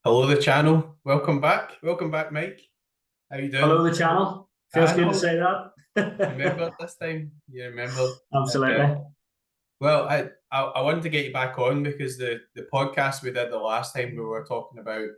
Hello, the channel. Welcome back. Welcome back, Mike. How you doing? Hello, the channel. Feels I good to know. say You that. remember this time? You remember? Uh, Absolutely. well, I wanted to get you back on because the podcast we did the last time we were talking about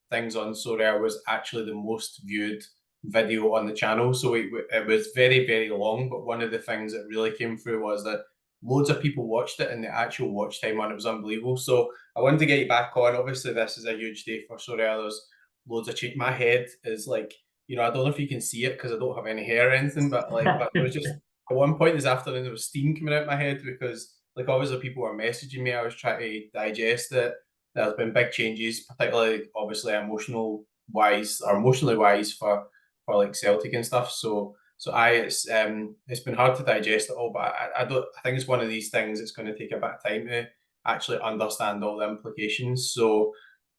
things on Sorare was actually the most viewed video on the channel. So it was very, very long. But one of the things that really came through was that loads of people watched it and the actual watch time on it was unbelievable. So I wanted to get you back on. Obviously, this is a huge day for Sorare. There's loads of change. My head is like, I don't know if you can see it because I don't have any hair or anything, but there was just at one point this afternoon there was steam coming out my head because like obviously people were messaging me. I was trying to digest it. There's been big changes, particularly obviously emotionally wise for like Celtic and stuff. So it's been hard to digest it all, but I don't I think it's one of these things that's going to take a bit of time to actually understand all the implications.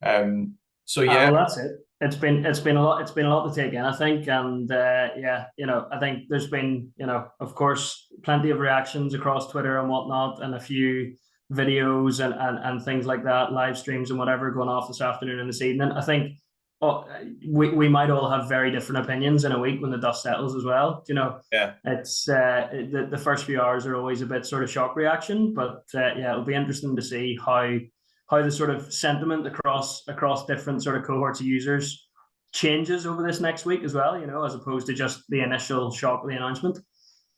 Um so yeah, Well, that's it. It's been a lot. It's been a lot to take in, I think, and yeah, I think there's been, of course, plenty of reactions across Twitter and whatnot, and a few videos and things like that, live streams and whatever going off this afternoon and this evening. I think oh, we might all have very different opinions in a week when the dust settles as well. yeah. It's the first few hours are always a bit sort of shock reaction, but yeah, it'll be interesting to see how the sort of sentiment across different sort of cohorts of users changes over this next week as well, as opposed to just the initial shock of the announcement.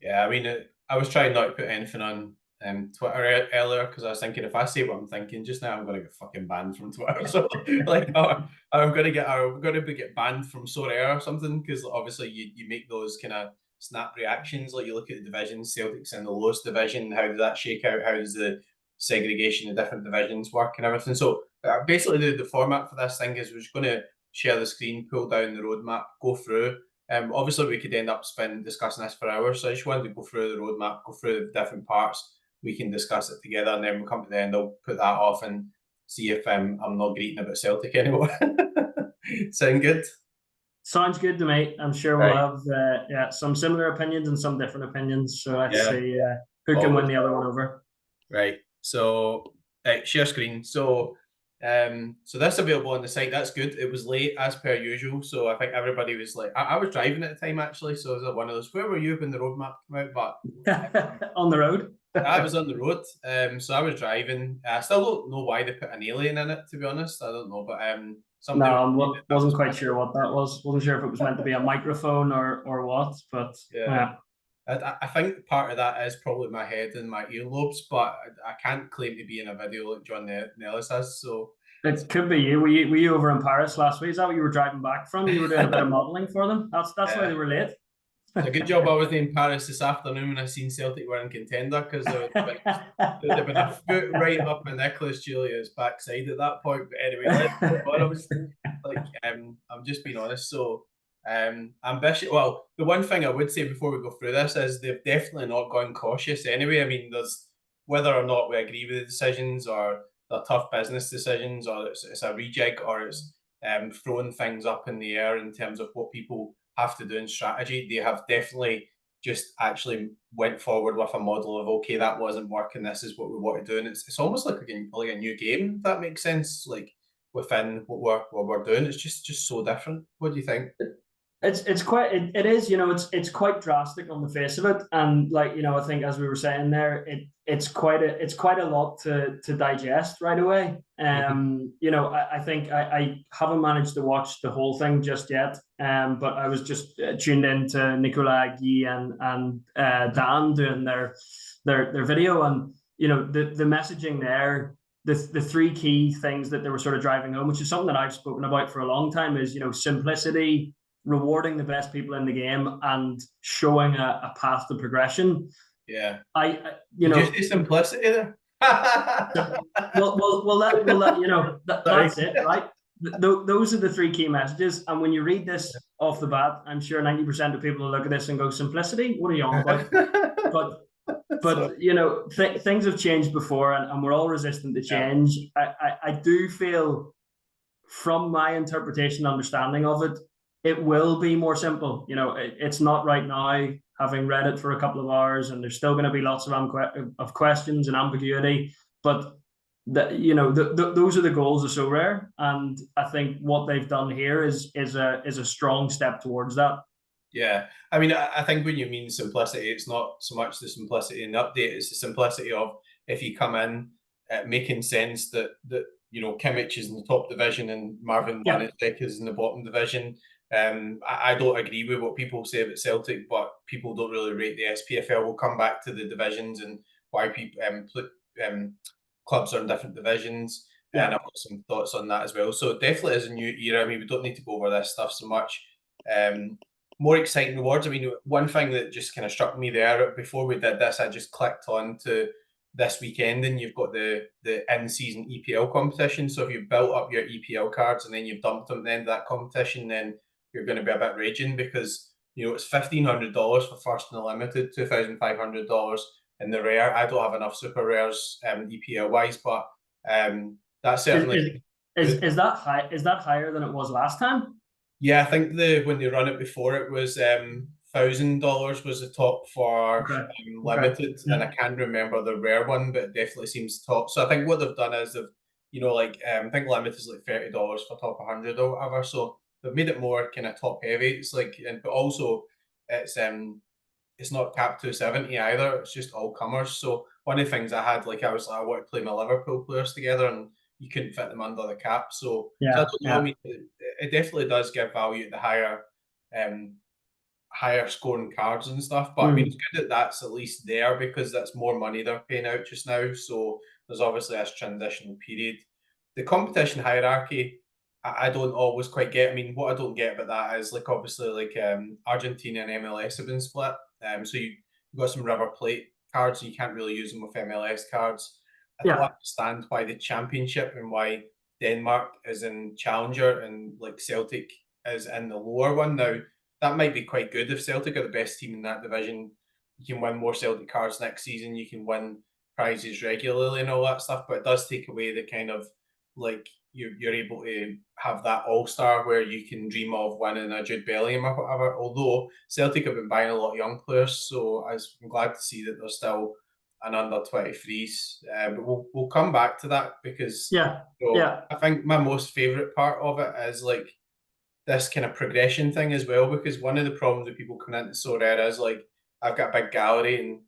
Yeah, I mean, I was trying not to put anything on Twitter earlier because I was thinking if I say what I'm thinking just now, I'm going to get fucking banned from Twitter. So like, I'm going to get banned from Sorare or something because obviously you make those kind of snap reactions. Like you look at the divisions, Celtic's in the lowest division. How does that shake out? How does the segregation of different divisions work and everything? So basically, the format for this thing is we're just going to share the screen, pull down the roadmap, go through. Obviously, we could end up spending discussing this for hours, so I just wanted to go through the roadmap, go through the different parts. We can discuss it together, and then we'll come to the end. I'll put that off and see if I'm not greeting about Celtic anymore. Sound good? Sounds good to me. I'm sure we'll Right. have yeah, some similar opinions and some different opinions. So let's Yeah. see who can win Always. the other one over. Right. So, share screen. So that's available on the site. That's good. It was late as per usual. So I think everybody was like, I was driving at the time actually. So it was one of those, where were you when the roadmap came out? But On the road. I was on the road, so I was driving. I still don't know why they put an alien in it, to be honest. I don't know, but No, somebody was saying that that wasn't was quite massive. sure what that was. Wasn't sure if it was meant to be a microphone or what, but Yeah, yeah. I think part of that is probably my head and my earlobes, but I can't claim to be in a video like John Nellis has. So It could be you. Were you over in Paris last week? Is that what you were driving back from? You were doing a bit of modelling for them. That's why yeah. they were late. It's a good job I wasn't in Paris this afternoon when I seen Celtic were in contender because there would have been a foot right up in Nicholas Julia's backside at that point. But anyway, let's move on. I was like, I'm just being honest. So, ambitious. Well, the one thing I would say before we go through this is they've definitely not gone cautious anyway. I mean, there's whether or not we agree with the decisions or they're tough business decisions or it's a rejig or it's throwing things up in the air in terms of what people have to do in strategy. They have definitely just actually went forward with a model of okay, that wasn't working. This is what we want to do, and it's almost like a new game. If that makes sense. Like within what we're doing, it's just so different. What do you think? It's quite it is, it's quite drastic on the face of it, and like, I think as we were saying there, it's quite a lot to digest right away. Mm-hmm. I think I haven't managed to watch the whole thing just yet, but I was just tuned in to Nicolas Guy and Dan doing their video, and the messaging there, the three key things that they were sort of driving home, which is something that I've spoken about for a long time, is simplicity, rewarding the best people in the game, and showing a path to progression. Yeah. I you Did you know say simplicity there? Sorry. that's it, right? Those are the three key messages, and when you read this off the bat, I'm sure 90% of people will look at this and go, simplicity, what are you on about? but So things have changed before, and we're all resistant to yeah, change. I do feel, from my interpretation understanding of it, it will be more simple. It's not right now, having read it for a couple of hours, and there's still going to be lots of questions and ambiguity. But those are the goals of Sorare, and I think what they've done here is a strong step towards that. Yeah, I mean, I think when you mean simplicity, it's not so much the simplicity in the update; it's the simplicity of if you come in, making sense that Kimmich is in the top division and Marvin Wanacek is in the bottom division. I don't agree with what people say about Celtic, but people don't really rate the SPFL. We'll come back to the divisions and why people clubs are in different divisions, and I've got some thoughts on that as well. So it definitely is a new era. I mean, we don't need to go over this stuff so much. More exciting rewards. I mean, one thing that just kind of struck me there before we did this, I just clicked on to this weekend, and you've got the in-season EPL competition. So if you've built up your EPL cards and then you've dumped them at the end of that competition, then you're going to be a bit raging because it's $1,500 for first and the limited, $2,500 in the rare. I don't have enough super rares EPL wise, but that's certainly is that high? Is that higher than it was last time? Yeah, I think when they run it before, it was $1,000 was the top for limited, and I can't remember the rare one, but it definitely seems top. So I think what they've done is I think limit is like $30 for top 100 or whatever. So they've made it more kind of top heavy. It's like, but also it's not capped to 70 either. It's just all comers. So one of the things I had, I want to play my Liverpool players together, and you couldn't fit them under the cap. So I don't know. I mean, it definitely does give value at the higher scoring cards and stuff. But I mean, it's good that that's at least there because that's more money they're paying out just now. So there's obviously this transitional period. The competition hierarchy, I don't always quite get. I mean, what I don't get about that is obviously Argentina and MLS have been split. So you've got some River Plate cards, and you can't really use them with MLS cards. I don't understand why the championship and why Denmark is in Challenger and Celtic is in the lower one. Now, that might be quite good if Celtic are the best team in that division. You can win more Celtic cards next season. You can win prizes regularly and all that stuff, but it does take away the kind of you're able to have that all-star where you can dream of winning a Jude Bellingham or whatever. Although Celtic have been buying a lot of young players, so I'm glad to see that there's still an under 23s. But we'll come back to that because I think my most favourite part of it is this kind of progression thing as well, because one of the problems with people coming into Sorare is I've got a big gallery and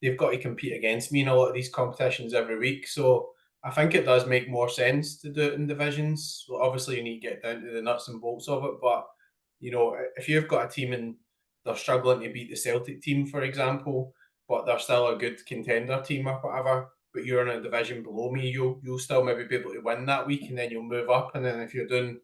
they've got to compete against me in a lot of these competitions every week. So I think it does make more sense to do it in divisions. Well, obviously, you need to get down to the nuts and bolts of it. But, if you've got a team and they're struggling to beat the Celtic team, for example, but they're still a good contender team or whatever, but you're in a division below me, you'll still maybe be able to win that week, and then you'll move up. And then if you're doing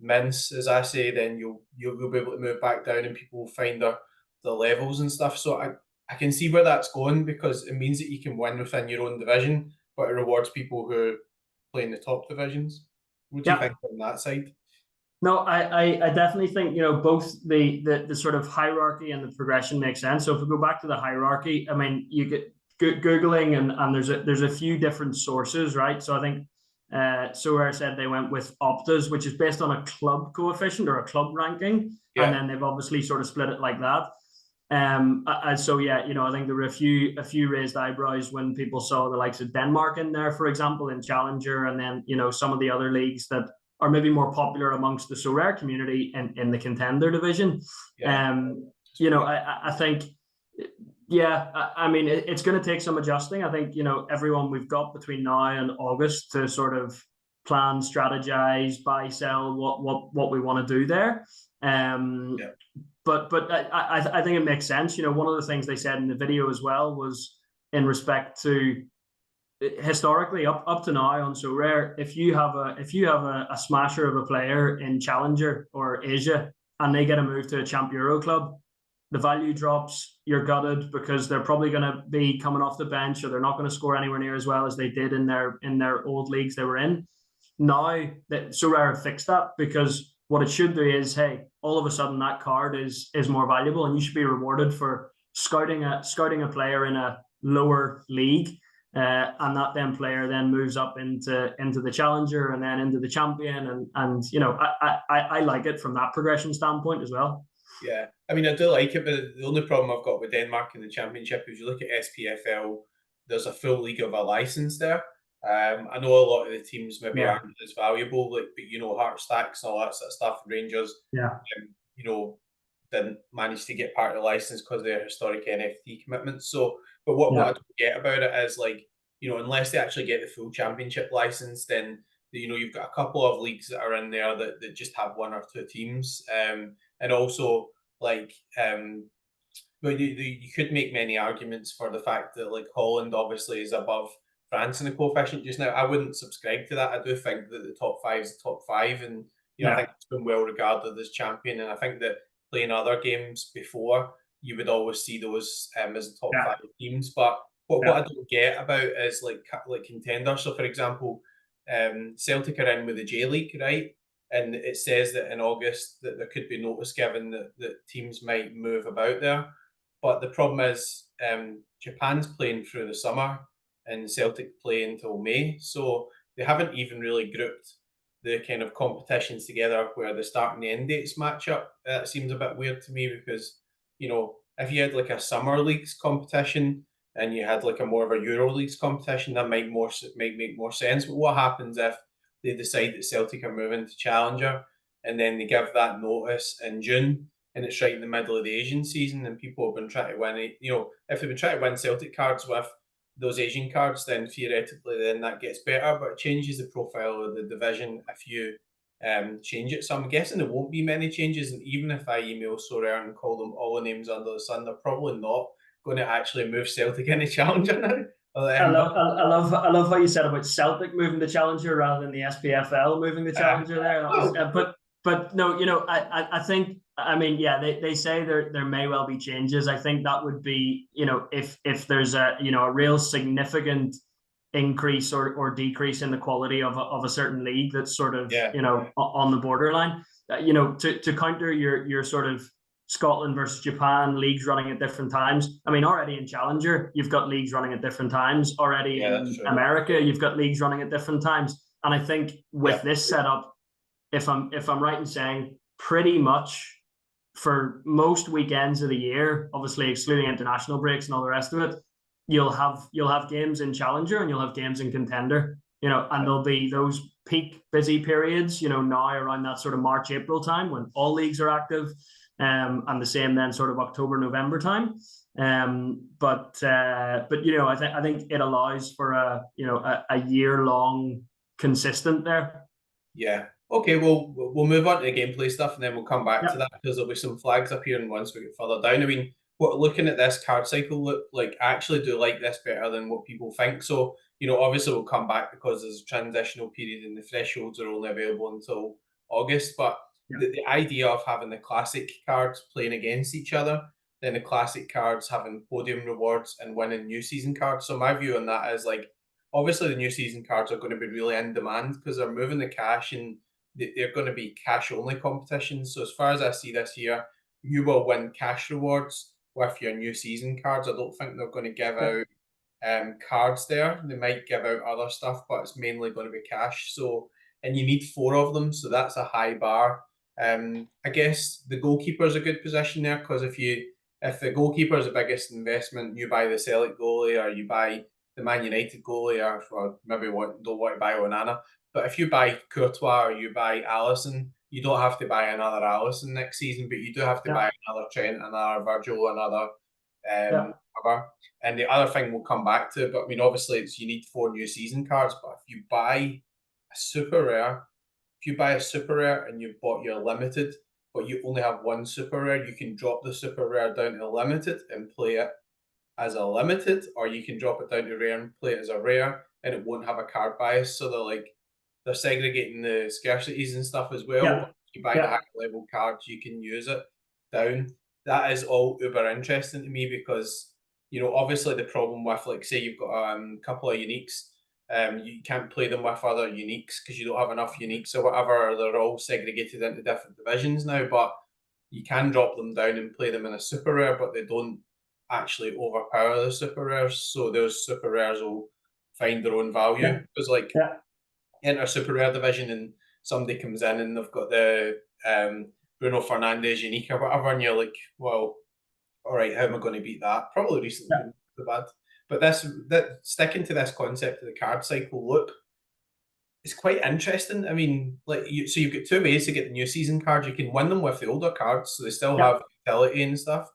mince, as I say, then you'll be able to move back down and people will find the levels and stuff. So I can see where that's going because it means that you can win within your own division, but it rewards people who play in the top divisions. What do you think on that side? No, I definitely think both the sort of hierarchy and the progression makes sense. So if we go back to the hierarchy, I mean, you get googling and there's a few different sources, right? So I think Sorare said they went with Optas, which is based on a club coefficient or a club ranking, and then they've obviously sort of split it like that. So I think there were a few raised eyebrows when people saw the likes of Denmark in there, for example, in Challenger, and then some of the other leagues that are maybe more popular amongst the Sorare community in the contender division. I think, I mean, it's going to take some adjusting. I think everyone we've got between now and August to sort of plan, strategize, buy, sell, what we want to do there. But I think it makes sense. One of the things they said in the video as well was in respect to historically up to now on Sorare, if you have a smasher of a player in Challenger or Asia and they get a move to a Champ Euro club, the value drops, you're gutted because they're probably going to be coming off the bench or they're not going to score anywhere near as well as they did in their old leagues they were in. Now that Sorare have fixed that, because what it should do is, hey, all of a sudden that card is more valuable and you should be rewarded for scouting a player in a lower league. And that then player then moves up into the Challenger and then into the Champion, and I like it from that progression standpoint as well. Yeah, I mean, I do like it, but the only problem I've got with Denmark in the Championship is you look at SPFL, there's a full league of a license there, I know a lot of the teams maybe Yeah. aren't as valuable, like, but Heart Stacks and all that sort of stuff. Rangers, Yeah. you know, didn't manage to get part of the license because of their historic NFT commitments. So, but what I don't get about it is, like, unless they actually get the full championship license, then you've got a couple of leagues that are in there that just have one or two teams, and also like but you could make many arguments for the fact that, like, Holland obviously is above France in the coefficient just now. I wouldn't subscribe to that. I do think that the top five is the top five, and I think it's been well regarded as champion. And I think that playing other games before, you would always see those as the top five teams. But what I don't get about is like contenders. So, for example, Celtic are in with the J League, right? And it says that in August that there could be notice given that teams might move about there. But the problem is, Japan's playing through the summer and Celtic play until May. So they haven't even really grouped the kind of competitions together where the start and the end dates match up. That seems a bit weird to me because, if you had like a summer leagues competition and you had like a more of a Euro leagues competition, that might make more sense. But what happens if they decide that Celtic are moving to Challenger and then they give that notice in June and it's right in the middle of the Asian season and people have been trying to win it. If they've been trying to win Celtic cards with those Asian cards, then theoretically then that gets better, but it changes the profile of the division if you change it. So I'm guessing there won't be many changes, and even if I email Sorare and call them all the names under the sun, they're probably not going to actually move Celtic into Challenger now. I love what you said about Celtic moving the Challenger rather than the SPFL moving the Challenger there. But no, I think, I mean, yeah, they say there may well be changes. I think that would be, if there's a real significant increase or decrease in the quality of a certain league that's sort of on the borderline. To counter your sort of Scotland versus Japan leagues running at different times. I mean, already in Challenger, you've got leagues running at different times. Already in America, you've got leagues running at different times. And I think with this setup, if I'm right in saying, pretty much for most weekends of the year, obviously excluding international breaks and all the rest of it, you'll have games in Challenger and you'll have games in Contender. And there'll be those peak busy periods, now around that sort of March, April time when all leagues are active. And the same then sort of October, November time. But I think it allows for a year long consistent there. Yeah. Okay, well, we'll move on to the gameplay stuff and then we'll come back to that because there'll be some flags appearing once we get further down. I mean, looking at this card cycle, I actually do like this better than what people think. So, obviously we'll come back because there's a transitional period and the thresholds are only available until August. But the idea of having the classic cards playing against each other, then the classic cards having podium rewards and winning new season cards. So my view on that is, like, obviously the new season cards are going to be really in demand because they're moving the cash and they're going to be cash only competitions. So as far as I see this year, you will win cash rewards with your new season cards. I don't think they're going to give out cards there. They might give out other stuff, but it's mainly going to be cash. So, and you need 4 of them, so that's a high bar. I guess the goalkeeper's a good position there because if the goalkeeper is the biggest investment, you buy the Celtic goalie or you buy the Man United goalie, or maybe don't want to buy Onana. But if you buy Courtois or you buy Alisson, you don't have to buy another Alisson next season, but you do have to buy another Trent, another Virgil, another cover. And the other thing we'll come back to, but I mean, obviously, you need 4 new season cards. But if you buy a super rare, and you've bought your limited, but you only have 1 super rare, you can drop the super rare down to limited and play it as a limited, or you can drop it down to rare and play it as a rare, and it won't have a card bias. So they're segregating the scarcities and stuff as well. If you buy the higher level cards, you can use it down. That is all uber interesting to me because, obviously the problem with, like, say you've got a couple of uniques, you can't play them with other uniques because you don't have enough uniques or whatever. They're all segregated into different divisions now, but you can drop them down and play them in a super rare, but they don't actually overpower the super rares. So those super rares will find their own value. Because, like, enter super rare division and somebody comes in and they've got the Bruno Fernandes unique or whatever, and you're like, well, all right, how am I going to beat that? Probably recently been too bad. But that sticking to this concept of the card cycle loop, it's quite interesting. I mean, like so you've got two ways to get the new season cards. You can win them with the older cards, so they still have utility and stuff.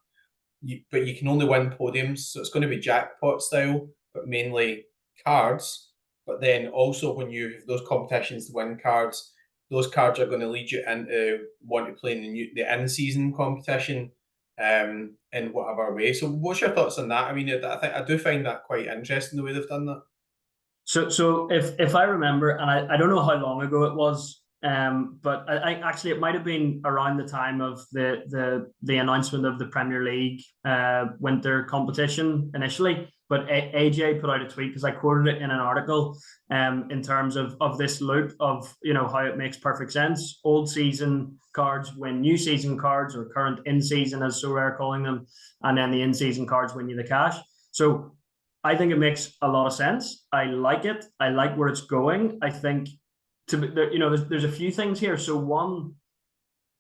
But you can only win podiums, so it's going to be jackpot style, but mainly cards. But then also when you have those competitions to win cards, those cards are going to lead you into want to play in the in-season competition, in whatever way. So, what's your thoughts on that? I mean, I do find that quite interesting the way they've done that. So if I remember, and I don't know how long ago it was, but I actually it might have been around the time of the announcement of the Premier League winter competition initially. But AJ put out a tweet because I quoted it in an article, in terms of this loop of how it makes perfect sense. Old season cards win new season cards, or current in season as Sorare calling them, and then the in season cards win you the cash. So I think it makes a lot of sense. I like it. I like where it's going. I think there's a few things here. So one,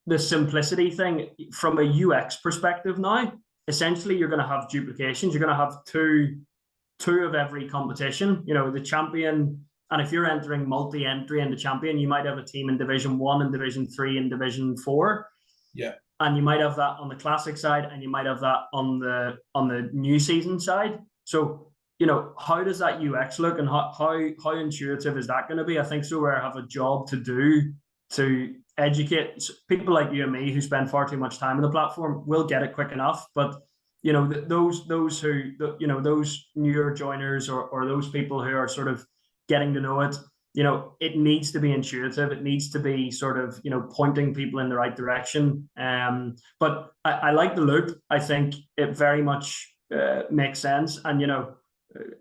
the simplicity thing from a UX perspective now, essentially you're going to have duplications. You're going to have two of every competition. The champion, and if you're entering multi-entry in the champion, you might have a team in Division 1 and Division 3 and Division 4. Yeah. And you might have that on the classic side, and you might have that on the new season side. So how does that UX look, and how intuitive is that going to be? I think Sorare have a job to do to educate people like you and me who spend far too much time on the platform. Will get it quick enough, but those who those newer joiners, or those people who are sort of getting to know it, it needs to be intuitive. It needs to be sort of pointing people in the right direction. But I like the loop. I think it very much makes sense, and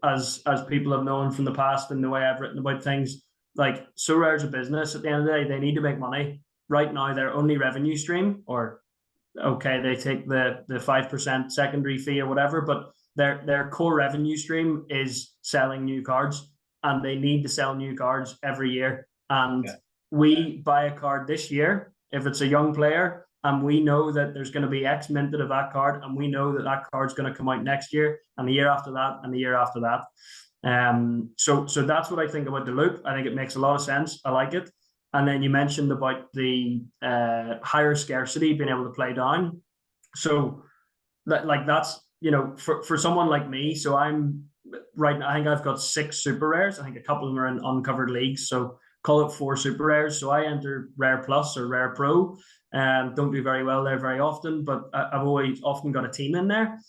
as people have known from the past and the way I've written about things, like Sorare's a business. At the end of the day, they need to make money. Right now, their only revenue stream, or okay, they take the 5% secondary fee or whatever, but their core revenue stream is selling new cards, and they need to sell new cards every year. And we buy a card this year if it's a young player, and we know that there's going to be X minted of that card, and we know that that card's going to come out next year, and the year after that, and the year after that. So that's what I think about the loop. I think it makes a lot of sense. I like it. And then you mentioned about the higher scarcity being able to play down. So that's for someone like me. So I'm right now, I think I've got 6 super rares. I think a couple of them are in uncovered leagues. So call it 4 super rares. So I enter Rare Plus or Rare Pro. Don't do very well there very often, but I've always often got a team in there.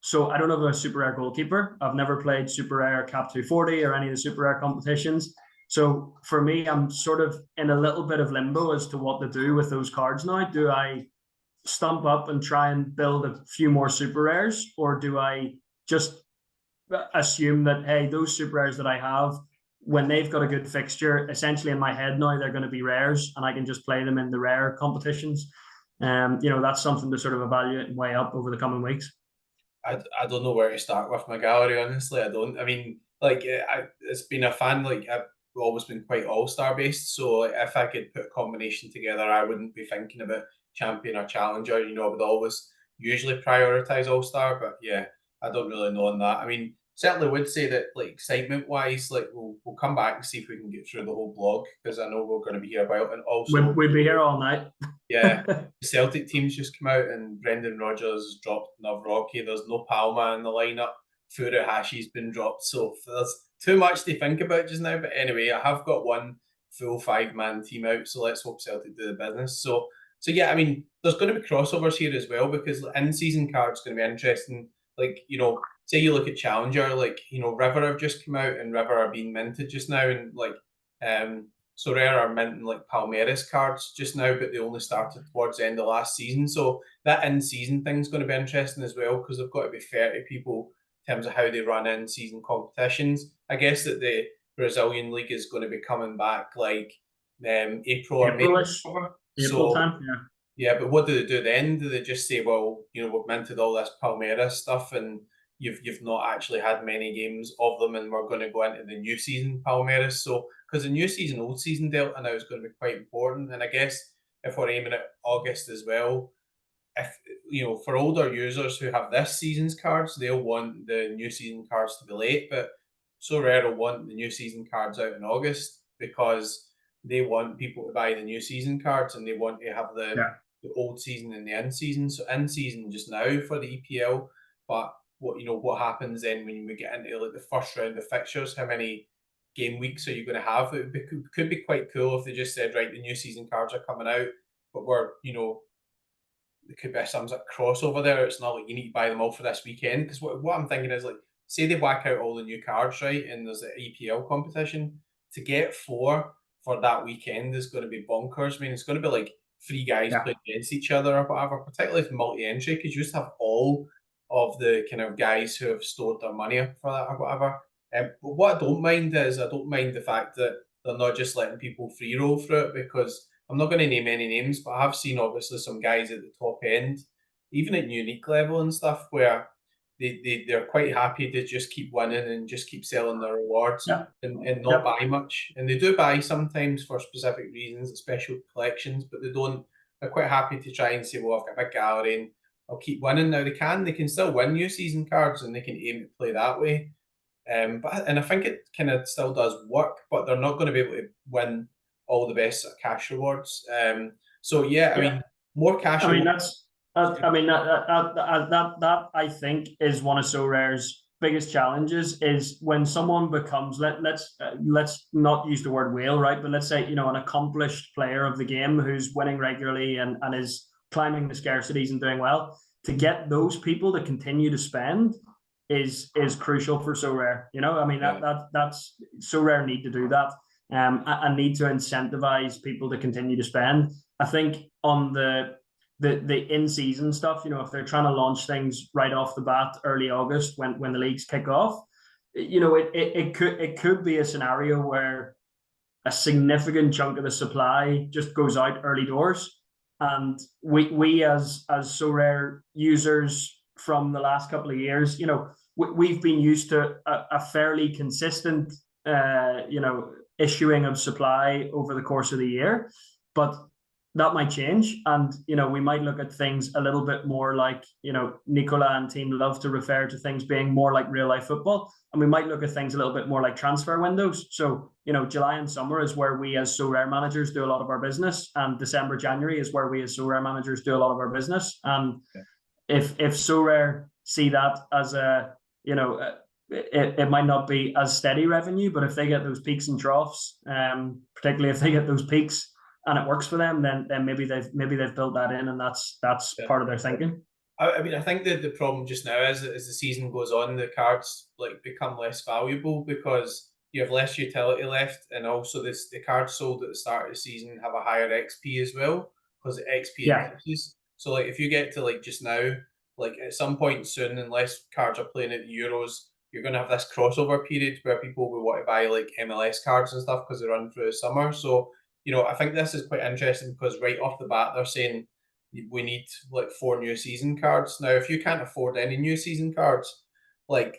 So I don't have a super rare goalkeeper. I've never played super rare Cap 240 or any of the super rare competitions. So for me, I'm sort of in a little bit of limbo as to what to do with those cards now. Do I stump up and try and build a few more super rares, or do I just assume that, hey, those super rares that I have, when they've got a good fixture, essentially in my head now, they're going to be rares, and I can just play them in the rare competitions. That's something to sort of evaluate and weigh up over the coming weeks. I don't know where to start with my gallery, honestly. I don't. I mean, like, it's been a fan, like, I've always been quite all-star based, so if I could put a combination together, I wouldn't be thinking about champion or challenger. I would always usually prioritize all-star, but yeah, I don't really know on that. I mean, certainly would say that, like, excitement wise, like, we'll come back and see if we can get through the whole blog, because I know we're going to be here about, and also we'll be here all night. Yeah, the Celtic teams just come out, and Brendan Rodgers dropped Navrocky. There's no Palma in the lineup. Furuhashi's been dropped, so there's too much to think about just now. But anyway, I have got one full 5-man team out, so let's hope Celtic do the business. So yeah, I mean, there's going to be crossovers here as well, because in-season cards going to be interesting. Like, say you look at Challenger, like, River have just come out, and River are being minted just now, and like Sorare are minting like Palmeiras cards just now, but they only started towards the end of last season. So that in-season thing's going to be interesting as well, because they've got to be fair to people in terms of how they run in-season competitions. I guess that the Brazilian league is going to be coming back like April or May. April time, yeah. Yeah, but what do they do then? Do they just say, well, we've minted all this Palmeiras stuff, and you've not actually had many games of them, and we're going to go into the new season Palmeiras? So, because the new season, old season delta now is going to be quite important, and I guess if we're aiming at August as well, if for older users who have this season's cards, they'll want the new season cards to be late, but Sorare will want the new season cards out in August because they want people to buy the new season cards and they want to have the old season and the in season. So in season just now for the EPL, but what happens then when we get into like the first round of fixtures? How many game weeks are you going to have? Could be quite cool if they just said, right, the new season cards are coming out, but we're there could be some sort of crossover there. It's not like you need to buy them all for this weekend. Because what I'm thinking is, like, say they whack out all the new cards, right, and there's an EPL competition, to get 4 for that weekend is going to be bonkers. I mean, it's going to be like 3 guys playing against each other or whatever, particularly if multi-entry, because you just have all of the kind of guys who have stored their money up for that or whatever. But what I don't mind is, I don't mind the fact that they're not just letting people free roll through it, because I'm not going to name any names, but I have seen obviously some guys at the top end, even at unique level and stuff, where they're quite happy to just keep winning and just keep selling their rewards and not buy much. And they do buy sometimes for specific reasons, special collections, but they don't. They're quite happy to try and say, well, I've got a big gallery and I'll keep winning. Now they can still win new season cards and they can aim to play that way. But I think it kind of still does work, but they're not going to be able to win all the best cash rewards. So I mean, more cash. I mean, that I think is one of Sorare's biggest challenges is when someone becomes let's not use the word whale, right? But let's say an accomplished player of the game who's winning regularly and is climbing the scarcities and doing well. To get those people to continue to spend is crucial for Sorare. I mean that's Sorare need to do that. And need to incentivize people to continue to spend. I think on the in-season stuff, if they're trying to launch things right off the bat early August when the leagues kick off, it could be a scenario where a significant chunk of the supply just goes out early doors, and we as Sorare users from the last couple of years, we've been used to a fairly consistent issuing of supply over the course of the year, but that might change, and we might look at things a little bit more like Nicola and team love to refer to things being more like real life football, and we might look at things a little bit more like transfer windows. So July and summer is where we as Sorare managers do a lot of our business, and December, January is where we as Sorare managers do a lot of our business. And if Sorare see that as it might not be as steady revenue, but if they get those peaks and troughs, particularly if they get those peaks and it works for them, then maybe they've built that in, and that's part of their thinking. I mean, I think that the problem just now is that as the season goes on, the cards become less valuable because you have less utility left, and also the cards sold at the start of the season have a higher XP as well because the XP increases. So if you get to just now, at some point soon, unless cards are playing at the Euros, you're going to have this crossover period where people will want to buy MLS cards and stuff because they run through the summer. So, I think this is quite interesting because right off the bat, they're saying we need 4 new season cards. Now, if you can't afford any new season cards,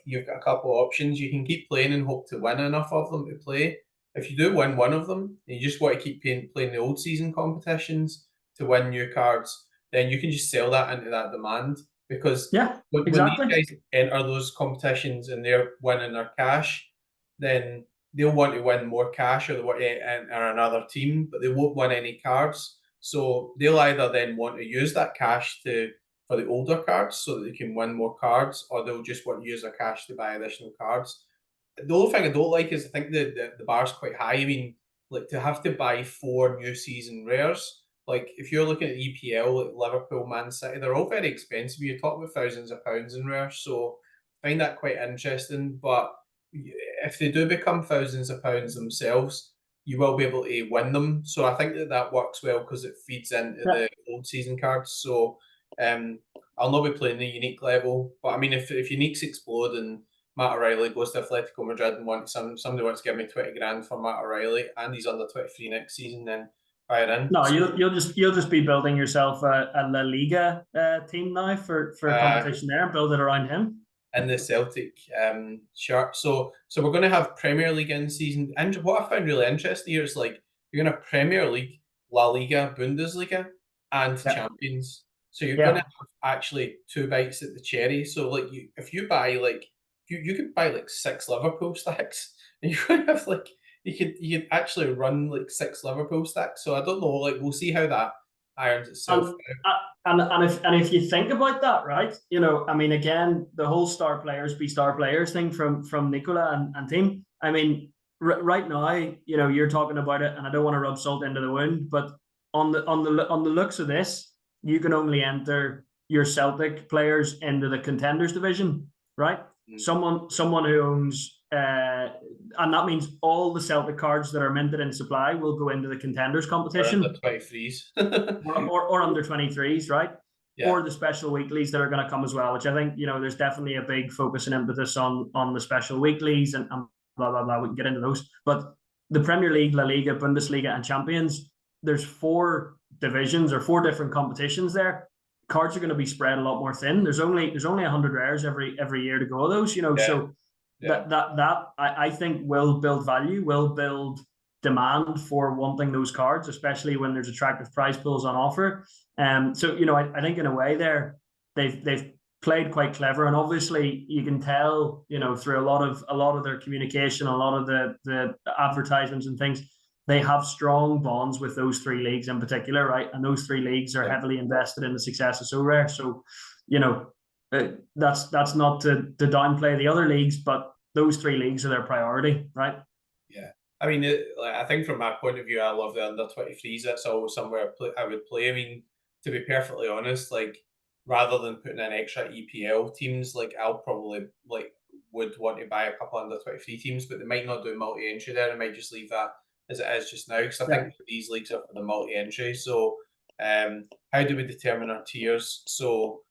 you've got a couple of options. You can keep playing and hope to win enough of them to play. If you do win one of them, and you just want to keep playing the old season competitions to win new cards, then you can just sell that into that demand. Because when these guys enter those competitions and they're winning their cash, then they'll want to win more cash or they want to enter another team, but they won't win any cards. So they'll either then want to use that cash for the older cards so that they can win more cards, or they'll just want to use their cash to buy additional cards. The only thing I don't like is I think the bar's quite high. I mean, to have to buy 4 new season rares. If you're looking at EPL, Liverpool, Man City, they're all very expensive. You're talking about thousands of pounds in rares, so I find that quite interesting. But if they do become thousands of pounds themselves, you will be able to win them. So I think that works well because it feeds into the old season cards. So I'll not be playing the unique level, but I mean, if uniques explode and Matt O'Reilly goes to Atletico Madrid and somebody wants to give me 20 grand for Matt O'Reilly and he's under 23 next season, then fire in. No, you'll just be building yourself a La Liga team now for competition there. Build it around him. In the Celtic shirt. So we're going to have Premier League in season. And what I found really interesting here is you're going to have Premier League, La Liga, Bundesliga, and Champions. So you're gonna have actually two bites at the cherry. So like if you buy like you could buy like 6 Liverpool stacks, and you're gonna have like you could actually run like 6 Liverpool stacks. So I don't know, like we'll see how that irons itself and if you think about that, right? I mean, again, the whole star players be star players thing from Nicola and team. I mean, right now, you're talking about it, and I don't want to rub salt into the wound, but on the looks of this, you can only enter your Celtic players into the contenders division, right? Someone who owns and that means all the Celtic cards that are minted in supply will go into the contenders competition. Or under 23s. or under 23s, right? Yeah. Or the special weeklies that are going to come as well, which I think, there's definitely a big focus and impetus on the special weeklies and blah, blah, blah. We can get into those. But the Premier League, La Liga, Bundesliga, and Champions, there's 4 divisions or 4 different competitions there. Cards are going to be spread a lot more thin. There's only 100 rares every year to go those, so that I think will build value, will build demand for wanting those cards, especially when there's attractive prize pools on offer. So I think in a way there they've played quite clever, and obviously you can tell through a lot of their communication, a lot of the advertisements and things, they have strong bonds with those 3 leagues in particular, right? And those 3 leagues are heavily invested in the success of Sorare. So that's not to downplay the other leagues, but those 3 leagues are their priority, right? Yeah. I mean, I think from my point of view, I love the under 23s. That's always somewhere I would play. I mean, to be perfectly honest, like rather than putting in extra EPL teams, like I'll probably would want to buy a couple under 23 teams, but they might not do multi-entry there. They might just leave that as it is just now, because I think these leagues are for the multi-entry. So, how do we determine our tiers? So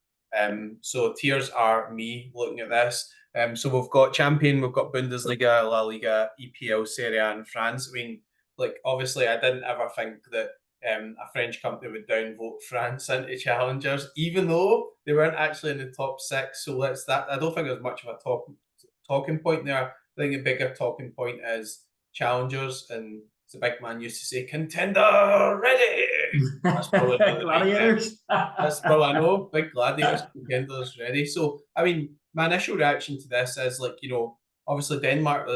tiers are me looking at this. So we've got Champion, we've got Bundesliga, La Liga, EPL, Serie A, and France. I mean, like obviously, I didn't ever think that a French company would downvote France into challengers, even though they weren't actually in the top 6. So I don't think there's much of a talking point there. I think a bigger talking point is challengers, and as a big man used to say, contender ready. That's probably gladiators. That's probably, I know, big gladiators, contenders ready. So I mean, my initial reaction to this is obviously Denmark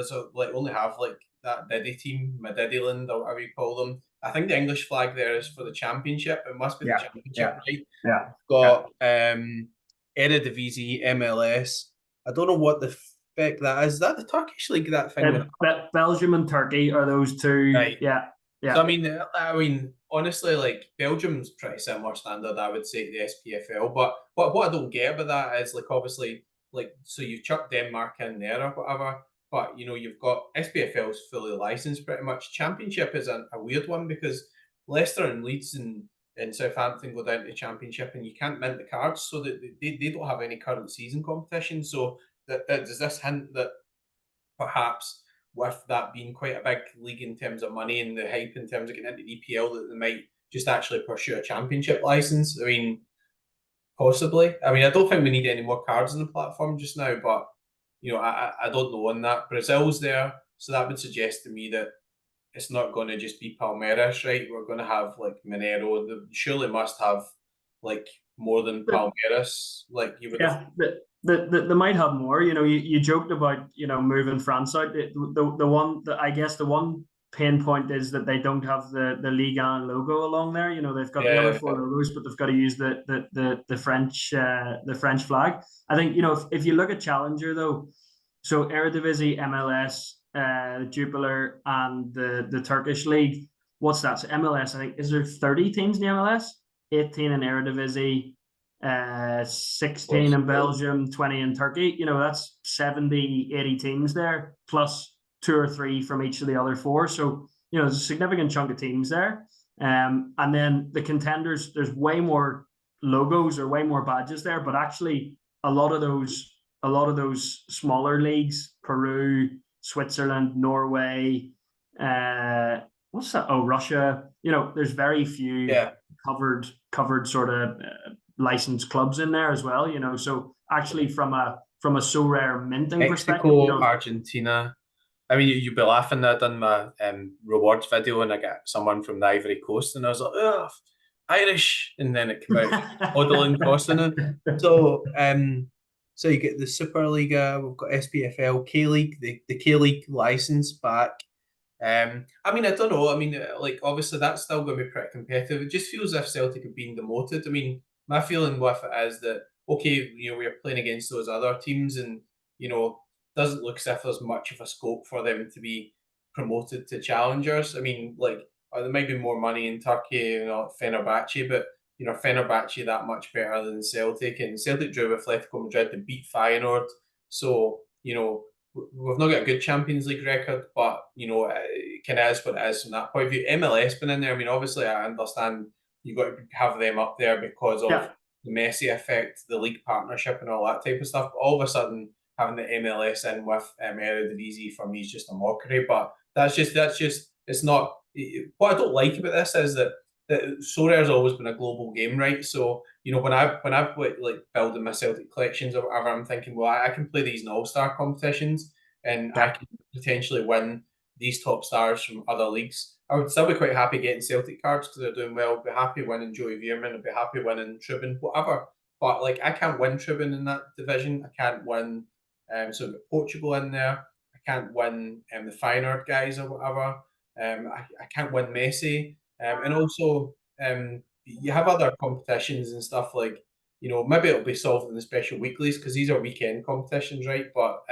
only have that Diddy team, Midtjylland or whatever you call them. I think the English flag there is for the championship. It must be the championship, right? Yeah. Got Eredivisie, MLS. I don't know what the feck that is. Is that the Turkish league? That thing. Belgium and Turkey are those 2. Right. Yeah. So I mean, honestly, like Belgium's pretty similar standard, I would say, to the SPFL. But what I don't get about that is obviously so you chuck Denmark in there or whatever, but you've got SPFL's fully licensed pretty much. Championship is a weird one because Leicester and Leeds and Southampton go down to the Championship and you can't mint the cards, so that they don't have any current season competition. So that does this hint that perhaps with that being quite a big league in terms of money and the hype in terms of getting into the EPL, that they might just actually pursue a championship license? I mean, possibly. I mean, I don't think we need any more cards on the platform just now, but I don't know on that. Brazil's there, so that would suggest to me that it's not going to just be Palmeiras, right? We're going to have Mineiro. They surely must have more than Palmeiras. You would have. They might have more. You joked about moving France out. The one that I guess the one pain point is that they don't have the Ligue 1 logo along there. They've got the other 4 logos, but they've got to use the French flag. I think if you look at Challenger though, so Eredivisie, MLS, Jupiler, and the Turkish league. What's that? So MLS, I think, is there 30 teams in the MLS? 18 in Eredivisie. 16 in Belgium, 20 in Turkey. That's 70, 80 teams there, plus 2 or 3 from each of the other 4. So, there's a significant chunk of teams there. And then the contenders, there's way more logos or way more badges there, but actually a lot of those smaller leagues, Peru, Switzerland, Norway, what's that? Oh, Russia. There's very few covered sort of licensed clubs in there as well. So actually from a Sorare minting Mexico, perspective, Argentina. I mean, you'd be laughing that I done my rewards video and I got someone from the Ivory Coast and I was like, ugh, Irish, and then it came out Odilon Kosonen. So you get the Superliga, we've got SPFL, K League, the K League license back. I mean, I don't know. I mean, like obviously that's still going to be pretty competitive. It just feels as if Celtic have been demoted. I mean, my feeling with it is that okay, we're playing against those other teams, and doesn't look as if there's much of a scope for them to be promoted to challengers. I mean, like there might be more money in Turkey, Fenerbahce, but Fenerbahce that much better than Celtic, and Celtic drew with Atletico Madrid to beat Feyenoord. So we've not got a good Champions League record, but it kind of is what it is from that point of view. MLS been in there. I mean, obviously, I understand you've got to have them up there because of the Messi effect, the league partnership, and all that type of stuff. But all of a sudden, having the MLS in with Eredivisie for me is just a mockery. But that's just it's not. What I don't like about this is that Sorare's always been a global game, right? So when I've like building my Celtic collections or whatever, I'm thinking, well, I can play these in all-star competitions and I can potentially win these top stars from other leagues. I would still be quite happy getting Celtic cards because they're doing well. I'd be happy winning Joey Veerman. I'd be happy winning Trubin, whatever. But like, I can't win Trubin in that division. I can't win. So we've got Portugal in there. I can't win the Feyenoord guys or whatever. I can't win Messi. And also, you have other competitions and stuff like, maybe it'll be solved in the special weeklies because these are weekend competitions, right? But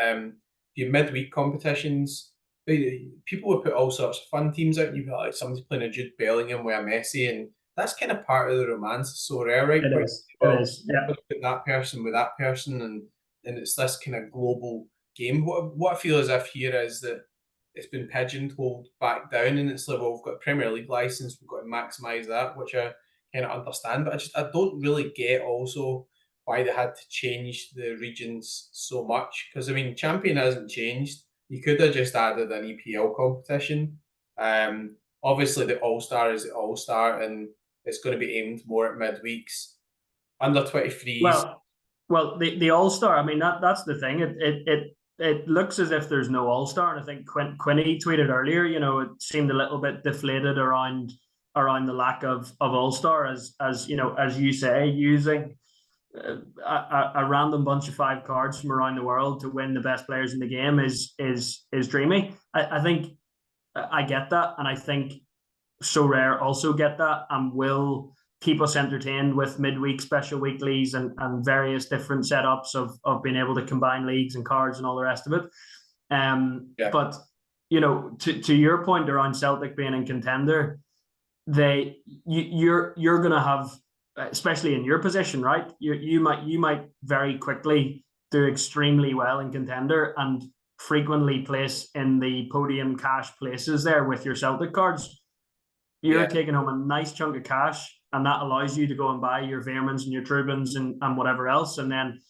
your midweek competitions, people would put all sorts of fun teams out. You've got like somebody's playing a Jude Bellingham with a Messi, and that's kind of part of the romance of Sorare, right? It is. It is. Yeah. Put that person with that person, and it's this kind of global game. What I feel as if here is that it's been pigeonholed back down in its level. We've got a Premier League license, we've got to maximise that, which I kind of understand, but I don't really get also why they had to change the regions so much. Because I mean, Champion hasn't changed. You could have just added an EPL competition. Obviously the All Star is the All Star, and it's going to be aimed more at midweeks. Under 23s. Well, the All Star. I mean, that's the thing. It looks as if there's no All Star, and I think Quinny tweeted earlier. It seemed a little bit deflated around the lack of All Star, as you say, using a random bunch of 5 cards from around the world to win the best players in the game is dreamy. I think I get that, and I think Sorare also get that, and will keep us entertained with midweek special weeklies and various different setups of being able to combine leagues and cards and all the rest of it. But to your point around Celtic being in contender, you're going to have, especially in your position, right? You might very quickly do extremely well in contender and frequently place in the podium cash places there with your Celtic cards. You're taking home a nice chunk of cash, and that allows you to go and buy your Veermans and your Trubins and whatever else, and then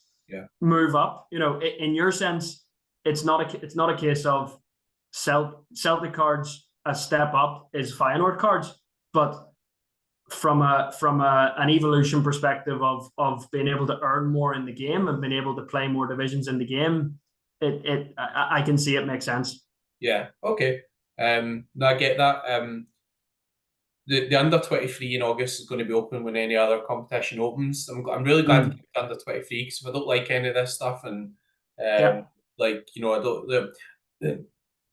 move up. In your sense, it's not a case of Celtic cards a step up is Feyenoord cards, but from an evolution perspective of being able to earn more in the game and being able to play more divisions in the game, I can see it makes sense. Yeah. Okay. No, I get that. The under 23 in August is going to be open when any other competition opens. I'm really glad to keep under 23 because I don't like any of this stuff, and I don't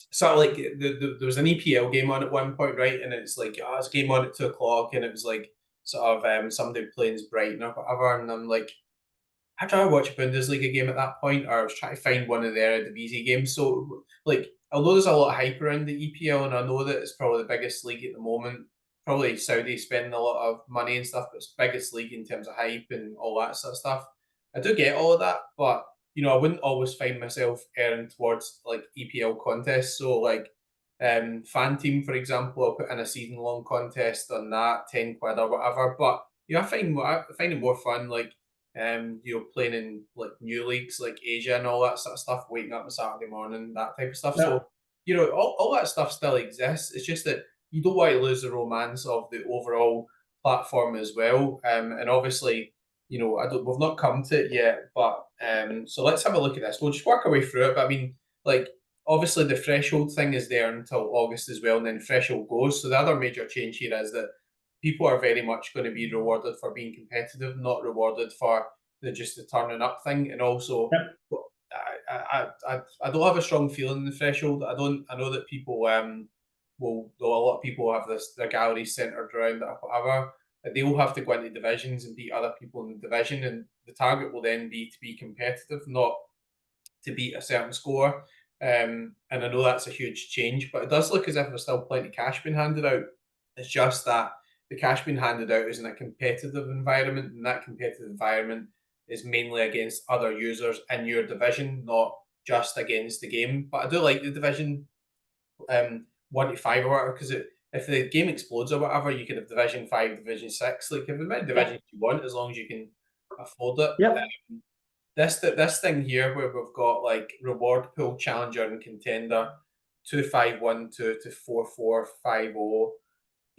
sort of like there was an EPL game on at one point, right? And it's like it's a game on at 2 o'clock, and it was like sort of somebody playing Brighton or whatever, and I'm like, I'd rather watch a Bundesliga game at that point, or I was trying to find one of the Eredivisie games. So like, although there's a lot of hype around the EPL, and I know that it's probably the biggest league at the moment. Probably Saudi spending a lot of money and stuff, but it's biggest league in terms of hype and all that sort of stuff. I do get all of that, but I wouldn't always find myself erring towards like EPL contests. So like fan team, for example, I'll put in a season long contest on that, 10 quid or whatever. But I find it more fun like playing in like new leagues like Asia and all that sort of stuff, waking up on Saturday morning, that type of stuff. Yeah. So, all that stuff still exists. It's just that you don't want to lose the romance of the overall platform as well. And obviously, we've not come to it yet, but so let's have a look at this. We'll just work our way through it. But I mean, like, obviously the threshold thing is there until August as well, and then threshold goes. So the other major change here is that people are very much going to be rewarded for being competitive, not rewarded for just the turning up thing. And also, Yep. I don't have a strong feeling in the threshold. I know that people though a lot of people have their galleries centered around it or whatever. They will have to go into divisions and beat other people in the division, and the target will then be to be competitive, not to beat a certain score. And I know that's a huge change, but it does look as if there's still plenty of cash being handed out. It's just that the cash being handed out is in a competitive environment, and that competitive environment is mainly against other users in your division, not just against the game. But I do like the division 1 to 5 or whatever, because if the game explodes or whatever, you can have Division 5, Division 6, like have the many divisions you want as long as you can afford it. Yep. This thing here where we've got like reward pool, challenger, and contender, 2-5-1 to 4-4-5-0,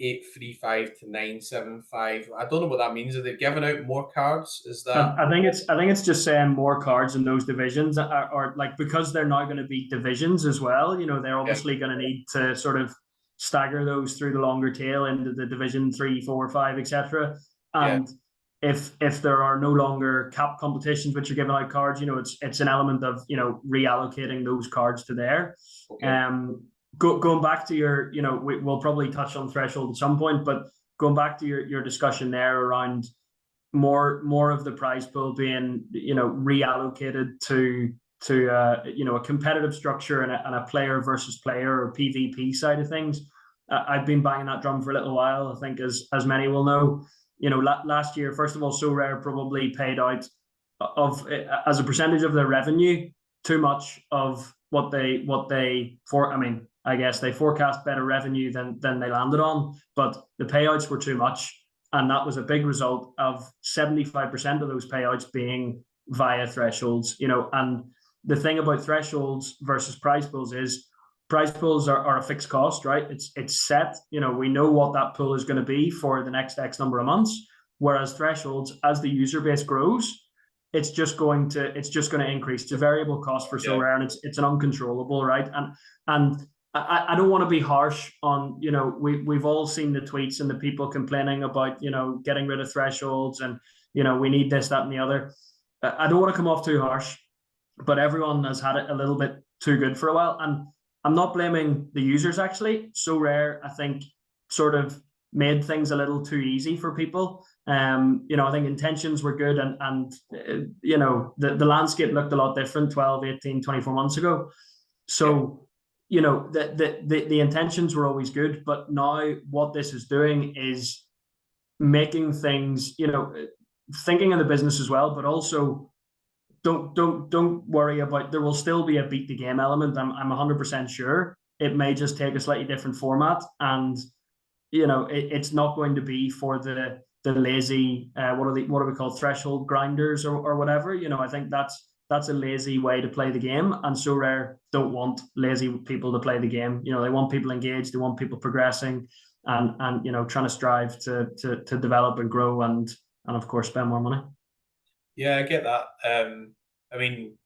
8-3-5 to 9-7-5. I don't know what that means. Are they giving out more cards? Is that? I think it's just saying more cards in those divisions are like, because they're now going to be divisions as well. You know, they're obviously going to need to sort of stagger those through the longer tail into the division 3, 4, 5, etc. And if there are no longer cap competitions which are giving out cards, you know, it's an element of, you know, reallocating those cards to there. Okay. Going back to your, you know, we'll probably touch on threshold at some point, but going back to your discussion there around more of the prize pool being, you know, reallocated to you know, a competitive structure and a player versus player or PvP side of things. I've been banging that drum for a little while. I think as many will know, you know, last year, first of all, Sorare probably paid out of as a percentage of their revenue too much of what they for. I mean, I guess they forecast better revenue than they landed on, but the payouts were too much. And that was a big result of 75% of those payouts being via thresholds, you know. And the thing about thresholds versus prize pools is prize pools are a fixed cost, right? It's set, you know, we know what that pool is going to be for the next X number of months. Whereas thresholds, as the user base grows, it's just going to increase. It's a variable cost for Sorare, and it's an uncontrollable, right? And I don't want to be harsh on, you know, we've all seen the tweets and the people complaining about, you know, getting rid of thresholds and, you know, we need this, that, and the other. I don't want to come off too harsh, but everyone has had it a little bit too good for a while. And I'm not blaming the users, actually. Sorare, I think, sort of made things a little too easy for people. You know, I think intentions were good and you know, the landscape looked a lot different 12, 18, 24 months ago. So, you know, the intentions were always good, but now what this is doing is making things, you know, thinking of the business as well, but also don't worry about, there will still be a beat the game element. I'm 100% sure. It may just take a slightly different format, and you know, it's not going to be for the lazy what are we called, threshold grinders or whatever. You know, I think that's a lazy way to play the game, and Sorare don't want lazy people to play the game. You know, they want people engaged, they want people progressing, and you know, trying to strive to develop and grow and of course spend more money. Yeah, I get that. I mean,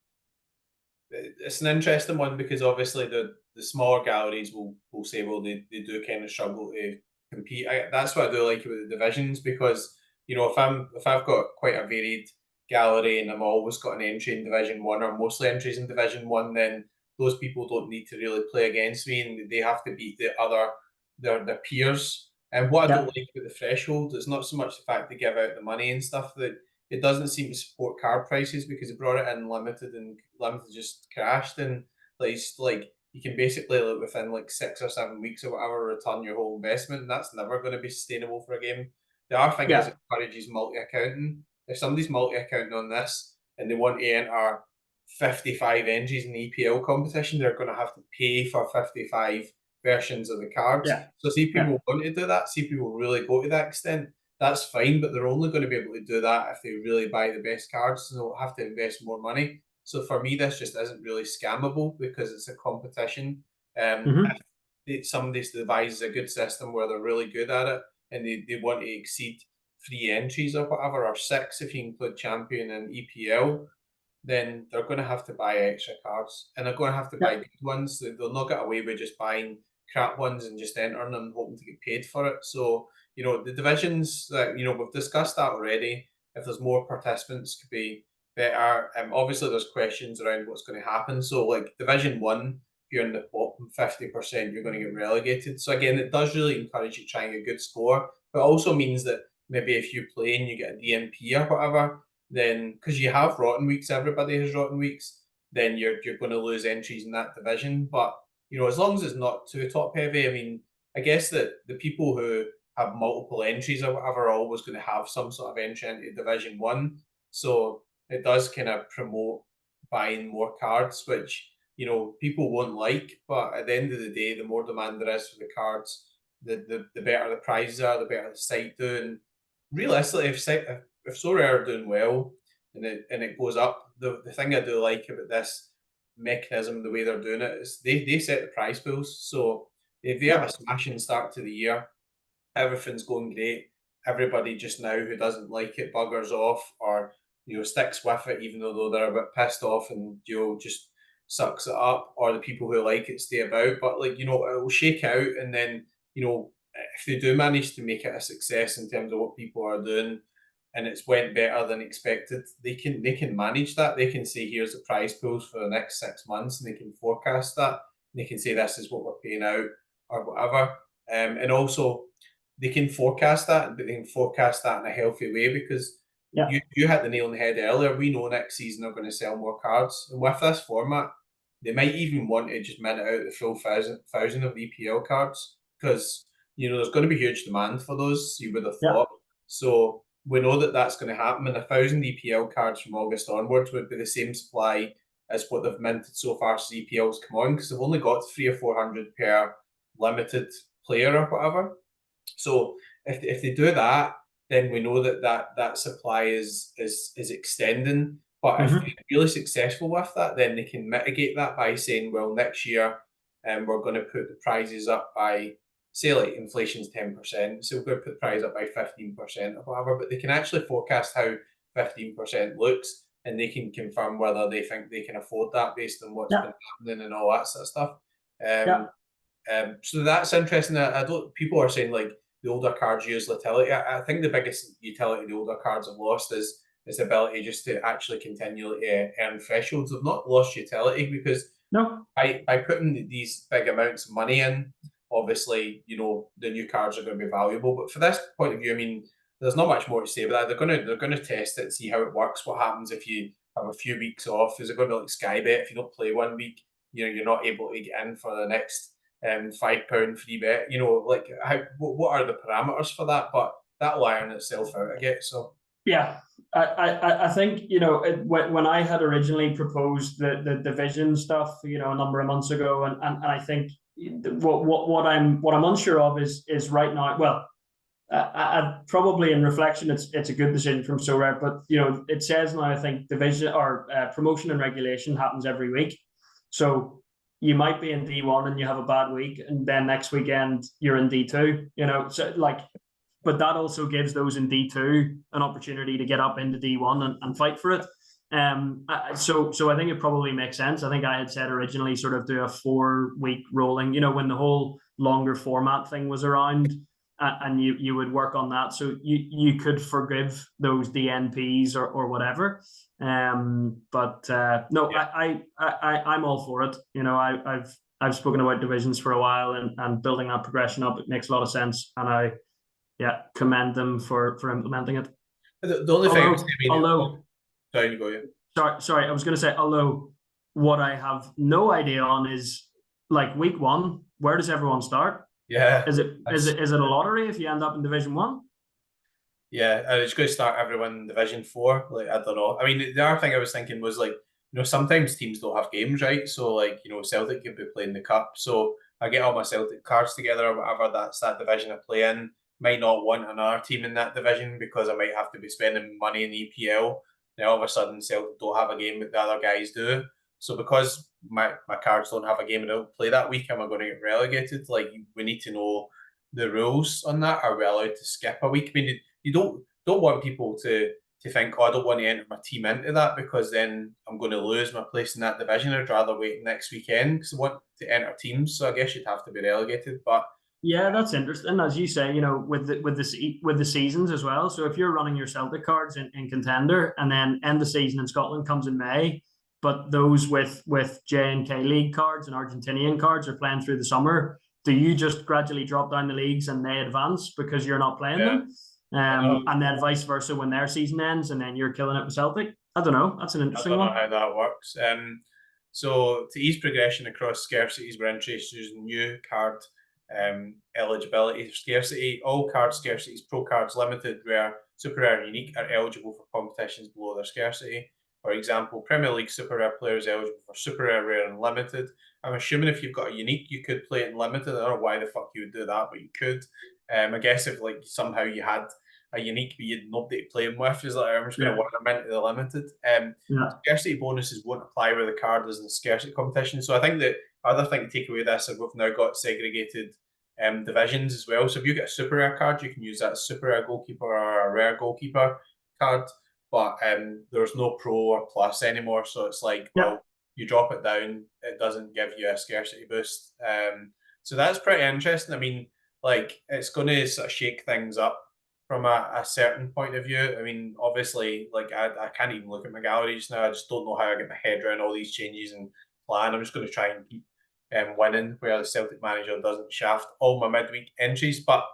it's an interesting one because obviously the smaller galleries will say, well, they do kind of struggle to compete. That's what I do like with the divisions, because you know, if I've got quite a varied gallery and I'm always got an entry in Division 1 or mostly entries in Division 1, then those people don't need to really play against me, and they have to beat their peers. And what I don't like about the threshold is not so much the fact they give out the money and stuff, that it doesn't seem to support card prices, because they brought it in limited and limited just crashed, and like you can basically like within like 6 or 7 weeks or whatever return your whole investment, and that's never going to be sustainable for a game. The other thing is it encourages multi-accounting. If somebody's multi-accounting on this and they want to enter 55 entries in the EPL competition, they're going to have to pay for 55 versions of the cards. So see people want to do that, see people really go to that extent, that's fine, but they're only going to be able to do that if they really buy the best cards, so they'll have to invest more money. So for me, this just isn't really scammable because it's a competition. If somebody devises a good system where they're really good at it and they want to exceed 3 entries or whatever, or 6 if you include Champion and EPL, then they're going to have to buy extra cards, and they're going to have to buy good ones. They'll not get away with just buying crap ones and just entering them hoping to get paid for it. So the divisions that we've discussed that already. If there's more participants, could be better. Obviously, there's questions around what's going to happen. So, like Division One, if you're in the bottom 50%, you're going to get relegated. So again, it does really encourage you to try and get a good score, but it also means that maybe if you play and you get a DNP or whatever, then because you have rotten weeks, everybody has rotten weeks, then you're going to lose entries in that division. But as long as it's not too top heavy, I mean, I guess that the people who have multiple entries or whatever are always going to have some sort of entry into Division One. So it does kind of promote buying more cards, which people won't like. But at the end of the day, the more demand there is for the cards, the better the prizes are, the better the site do. And realistically, if Sorare are doing well and it goes up, the thing I do like about this mechanism, the way they're doing it, is they set the prize pools. So if they have a smashing start to the year, everything's going great. Everybody just now who doesn't like it buggers off, or sticks with it even though they're a bit pissed off, and just sucks it up, or the people who like it stay about. But it will shake out, and then if they do manage to make it a success in terms of what people are doing, and it's went better than expected, they can manage that. They can say, here's the prize pools for the next 6 months, and they can forecast that. They can say this is what we're paying out or whatever. And also they can forecast that, but they can forecast that in a healthy way, because you hit the nail on the head earlier. We know next season they're going to sell more cards, and with this format, they might even want to just mint out the full thousand of EPL cards, because there's going to be huge demand for those. You would have thought. So we know that that's going to happen, and 1,000 EPL cards from August onwards would be the same supply as what they've minted so far since EPL's come on, because they've only got 300 or 400 per limited player or whatever. So if they do that, then we know that supply is extending. But if they're really successful with that, then they can mitigate that by saying, well, next year we're going to put the prizes up by, say, like inflation's 10%, so we're going to put the prize up by 15% or whatever. But they can actually forecast how 15% looks, and they can confirm whether they think they can afford that based on what's been happening and all that sort of stuff. So that's interesting. I don't. People are saying like the older cards use utility. I think the biggest utility the older cards have lost is the ability just to actually continually earn thresholds. They've not lost utility, because by putting these big amounts of money in, obviously the new cards are going to be valuable. But for this point of view, I mean, there's not much more to say about that. They're going to test it, see how it works. What happens if you have a few weeks off? Is it going to be like Sky Bet? If you don't play 1 week, you're not able to get in for the next £5 free bet. What are the parameters for that? But that'll iron itself out, I guess. So I think when I had originally proposed the division stuff, a number of months ago, and I think what I'm unsure of is right now. Well, I probably in reflection, it's a good decision from Sorare, but it says now, I think division or promotion and regulation happens every week, so you might be in D1 and you have a bad week, and then next weekend you're in D2. But that also gives those in D2 an opportunity to get up into D1 and fight for it. So I think it probably makes sense. I think I had said originally sort of do a 4-week rolling, when the whole longer format thing was around, and you would work on that. So you could forgive those DNPs or whatever. I'm all for it. I've spoken about divisions for a while, and building that progression up, it makes a lot of sense, and I commend them for implementing it. The only thing, sorry, you go ahead. Sorry, I was going to say, although what I have no idea on is, like, week 1, where does everyone start? Yeah, is it a lottery if you end up in Division 1? Yeah, I was going to start everyone in Division 4. Like, I don't know. I mean, the other thing I was thinking was, like, sometimes teams don't have games, right? So, like, Celtic could be playing the cup. So I get all my Celtic cards together or whatever. That's that division I play in. Might not want another team in that division because I might have to be spending money in the EPL. Now all of a sudden Celtic don't have a game that the other guys do. So because my cards don't have a game and don't play that week, am I going to get relegated? Like, we need to know the rules on that. Are we allowed to skip a week? I mean, you don't want people to think, oh, I don't want to enter my team into that because then I'm going to lose my place in that division. I'd rather wait next weekend because I want to enter teams. So I guess you'd have to be relegated. But Yeah, that's interesting. As you say, with the seasons as well. So if you're running your Celtic cards in contender, and then end the season in Scotland comes in May, but those with J and K League cards and Argentinian cards are playing through the summer, do you just gradually drop down the leagues and they advance because you're not playing Yeah, them? I know. And then vice versa when their season ends and then you're killing it with Celtic. I don't know. That's an I interesting don't know one. how that works. So to ease progression across scarcities, we're introducing new card eligibility. Scarcity, all card scarcities, pro cards, limited, rare, super rare, and unique are eligible for competitions below their scarcity. For example, Premier League super rare players eligible for super rare, rare, and limited. I'm assuming if you've got a unique, you could play it in limited. I don't know why the fuck you would do that, but you could. I guess if like somehow you had a unique but you had nobody to play them with, is like I'm just going to Yeah. work them into the limited. Yeah. Scarcity bonuses won't apply where the card is in the scarcity competition. So I think the other thing to take away this is we've now got segregated divisions as well. So if you get a super rare card, you can use that super rare goalkeeper or a rare goalkeeper card. But there's no pro or plus anymore. So it's like, Yeah. well, you drop it down, it doesn't give you a scarcity boost. So that's pretty interesting. I mean, like it's going to sort of shake things up from a certain point of view. I mean, obviously, like I can't even look at my gallery just now. I just don't know how I get my head around all these changes and plan. I'm just going to try and keep winning where the Celtic manager doesn't shaft all my midweek entries. But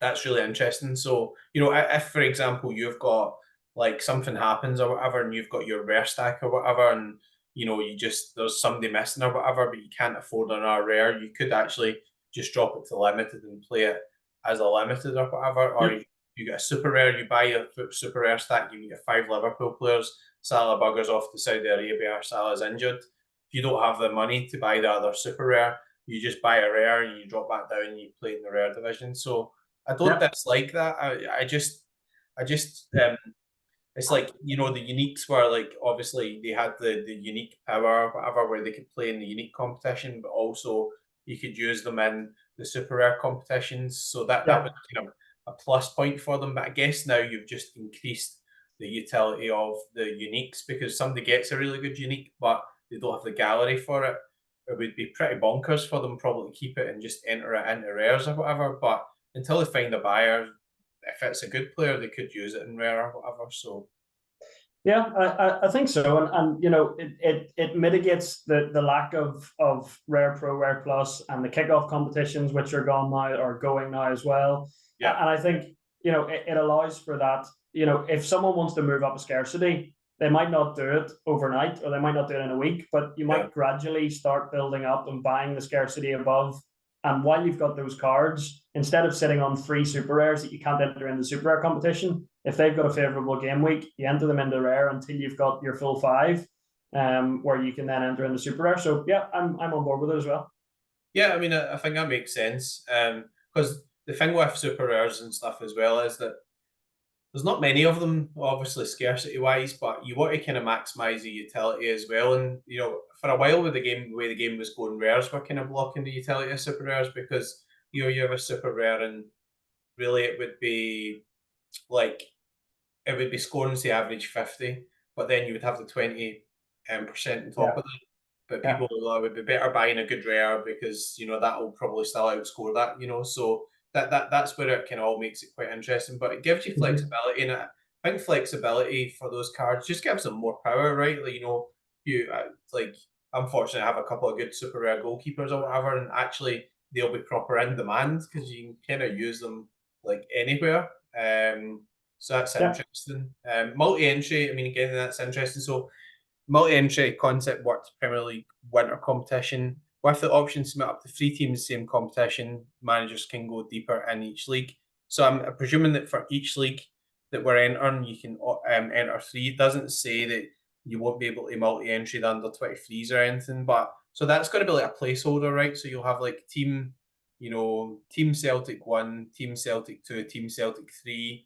that's really interesting. So, if for example you've got like something happens or whatever, and you've got your rare stack or whatever, and you just there's somebody missing or whatever, but you can't afford another rare, you could actually just drop it to limited and play it as a limited or whatever. Or Yeah. you get a super rare, you buy a super rare stack, you get 5 Liverpool players, Salah buggers off to Saudi Arabia or Salah's injured. If you don't have the money to buy the other super rare, you just buy a rare and you drop that down and you play in the rare division. So I don't Yeah. dislike that. I just it's like the uniques were like obviously they had the unique power or whatever where they could play in the unique competition, but also you could use them in the super rare competitions. So that was Yeah. kind of a plus point for them. But I guess now you've just increased the utility of the uniques because somebody gets a really good unique, but they don't have the gallery for it. It would be pretty bonkers for them probably to keep it and just enter it into rares or whatever. But until they find a buyer, if it's a good player, they could use it in rare or whatever. So Yeah, I think so, and it mitigates the lack of rare pro, rare plus, and the kickoff competitions which are gone now or going now as well. yeah, And I think it allows for that. If someone wants to move up a scarcity, they might not do it overnight, or they might not do it in a week, but you yeah, might gradually start building up and buying the scarcity above. And while you've got those cards, instead of sitting on 3 super rares that you can't enter in the super rare competition, if they've got a favorable game week, you enter them into rare until you've got your full 5, where you can then enter in the super rare. So yeah, I'm on board with it as well. yeah. I mean, I think that makes sense. Because the thing with super rares and stuff as well is that there's not many of them, obviously scarcity wise, but you want to kind of maximize the utility as well. And for a while with the way the game was going, rares were kind of blocking the utility of super rares because you have a super rare and really it would be like it would be scoring say average 50, but then you would have the 20% on top Yeah, of that. But yeah. people would be better buying a good rare because that will probably still outscore that. So that's where it kind of all makes it quite interesting. But it gives you Mm-hmm. flexibility, and I think flexibility for those cards just gives them more power, right? Like you like I'm fortunate to have a couple of good super rare goalkeepers or whatever, and actually they'll be proper in demand because you can kind of use them like anywhere. So that's Yeah, interesting. Multi-entry, I mean, again, that's interesting. So multi-entry concept worked Premier League winter competition. With the option to submit up to 3 teams, same competition, managers can go deeper in each league. So I'm presuming that for each league that we're entering, you can enter 3. It doesn't say that you won't be able to multi-entry the under 23s or anything, but so that's going to be like a placeholder, right? So you'll have like Team Celtic 1, Team Celtic 2, Team Celtic 3,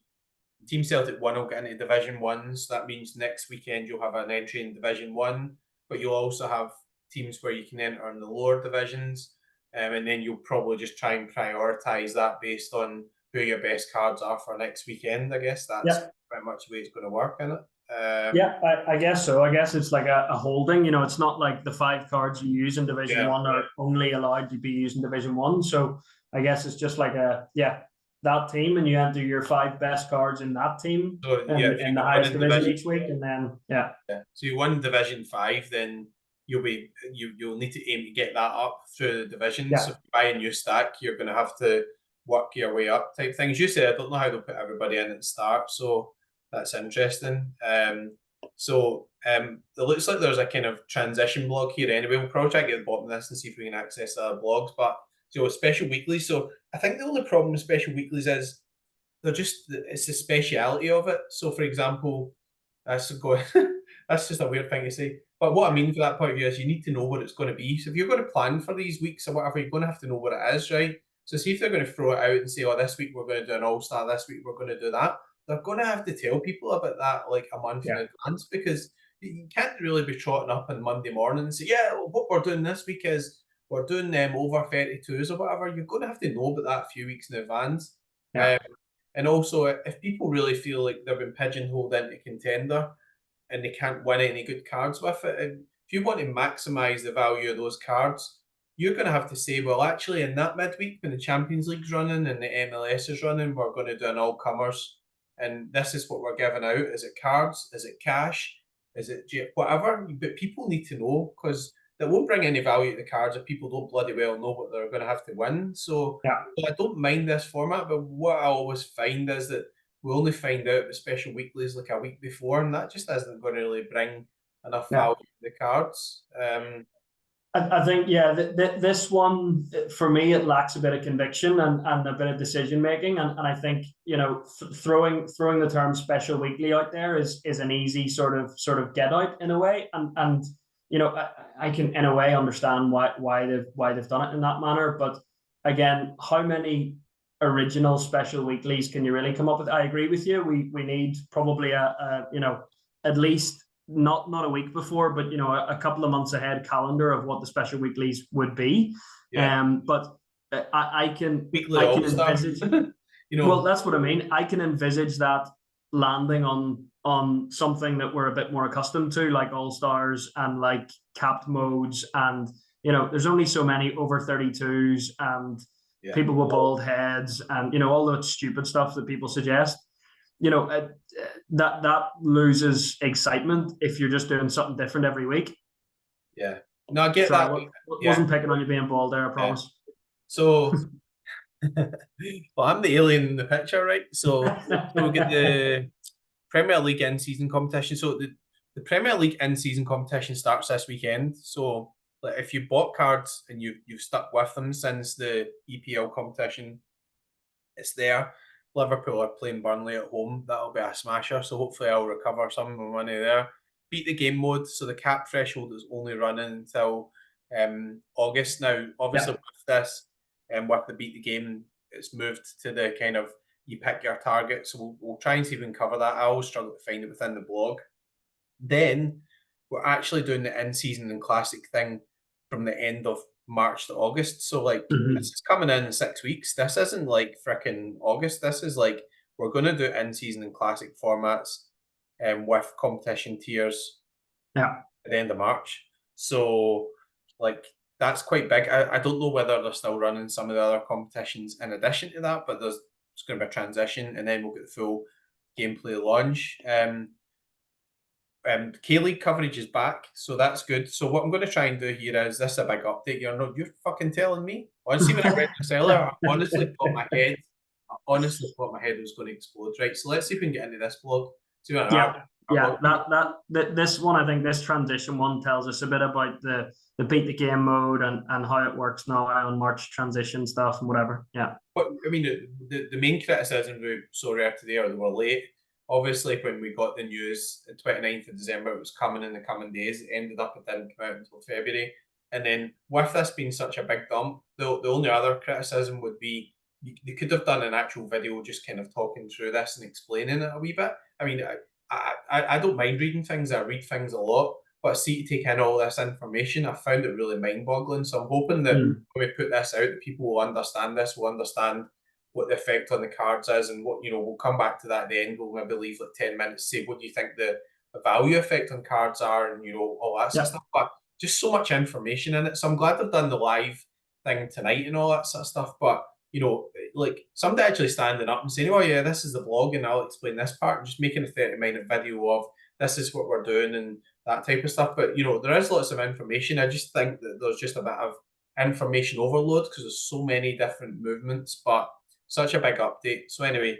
Team Celtic 1 will get into Division 1. So that means next weekend you'll have an entry in Division 1, but you'll also have teams where you can enter in the lower divisions. And then you'll probably just try and prioritise that based on who your best cards are for next weekend. I guess that's yeah. pretty much the way it's going to work, isn't it? Yeah, I guess so. I guess it's like a holding. It's not like the 5 cards you use in Division Yeah. One are only allowed to be used in Division One. So I guess it's just like that team, and you enter your 5 best cards in that team So yeah, if in you the got one highest in division Division, each week, and then so you won Division 5, then you'll need to aim to get that up through the division. So yeah, if you buy a new stack, you're going to have to work your way up type things. You said I don't know how they'll put everybody in at the start, so that's interesting. It looks like there's a kind of transition blog here anyway. We'll probably try to get to the bottom of this and see if we can access the other blogs. But special weeklies. So I think the only problem with special weeklies is it's the speciality of it. So for example, that's going that's just a weird thing to say. But what I mean for that point of view is you need to know what it's going to be. So if you're going to plan for these weeks or whatever, you're going to have to know what it is, right? So see if they're going to throw it out and say, oh, this week we're going to do an all-star, this week we're going to do that. They're going to have to tell people about that like a month in advance, because you can't really be trotting up on Monday morning and say, yeah, well, what we're doing this week is we're doing them over 32s or whatever. You're going to have to know about that a few weeks in advance. yeah, And also, if people really feel like they've been pigeonholed into contender and they can't win any good cards with it, and if you want to maximise the value of those cards, you're going to have to say, well, actually, in that midweek when the Champions League's running and the MLS is running, we're going to do an all-comers, and this is what we're giving out. Is it cards? Is it cash? Is it whatever? But people need to know, because that won't bring any value to the cards if people don't bloody well know what they're going to have to win. So yeah. I don't mind this format, but what I always find is that we only find out the special weeklies like a week before, and that just isn't going to really bring enough Yeah. value to the cards. I think, yeah, this one, for me, it lacks a bit of conviction and a bit of decision making. And I think, throwing the term special weekly out there is an easy sort of get out in a way. And I can in a way understand why they've done it in that manner. But again, how many original special weeklies can you really come up with? I agree with you. We need probably at least not a week before, but a couple of months ahead calendar of what the special weeklies would be. Yeah. But I can Weekly envisage. Well, that's what I mean. I can envisage that landing on something that we're a bit more accustomed to, like all stars and like capped modes, and there's only so many over 32s and people with bald heads and all that stupid stuff that people suggest. That loses excitement if you're just doing something different every week. Yeah. No, I get Sorry, that. wasn't picking on you being bald there, I promise. So, well, I'm the alien in the picture, right? So we get the Premier League in-season competition. So the Premier League in-season competition starts this weekend. So like, if you bought cards and you've stuck with them since the EPL competition, it's there. Liverpool are playing Burnley at home. That'll be a smasher. So hopefully I'll recover some of my money there. Beat the game mode. So the cap threshold is only running until August. Now, obviously, with this and with the beat the game, it's moved to the kind of you pick your target. So we'll try and see if we can cover that. I always struggle to find it within the blog. Then we're actually doing the in-season and classic thing from the end of March to August. So like this is coming in 6 weeks. This isn't like freaking August. This is like we're going to do in-season and classic formats with competition tiers at the end of March. So like that's quite big. I don't know whether they're still running some of the other competitions in addition to that, but there's going to be a transition, and then we'll get the full gameplay launch. K-League coverage is back, so that's good. So what I'm going to try and do here is this is a big update. You're fucking telling me. Honestly, when I read this earlier, I honestly thought my head was going to explode. Right, so let's see if we can get into this blog. See what this one, I think this transition one tells us a bit about the beat the game mode and how it works now on March transition stuff and whatever. Yeah. But I mean, the main criticism with Sorare today are they were late. Obviously, when we got the news, the 29th of December, it was coming in the coming days. It ended up, it didn't come out until February. And then with this being such a big dump, the only other criticism would be you could have done an actual video just kind of talking through this and explaining it a wee bit. I mean, I don't mind reading things. I read things a lot. But see, to take in all this information, I found it really mind-boggling. So I'm hoping that when we put this out, that people will understand this, will understand what the effect on the cards is, and what we'll come back to that at the end. We'll maybe leave like 10 minutes, say what do you think the value effect on cards are, and all that sort of stuff. But just so much information in it. So I'm glad they've done the live thing tonight and all that sort of stuff. But like somebody actually standing up and saying, "Oh yeah, this is the blog, and I'll explain this part," and just making a 30-minute video of this is what we're doing and that type of stuff. But there is lots of information. I just think that there's just a bit of information overload because there's so many different movements, but such a big update. So anyway,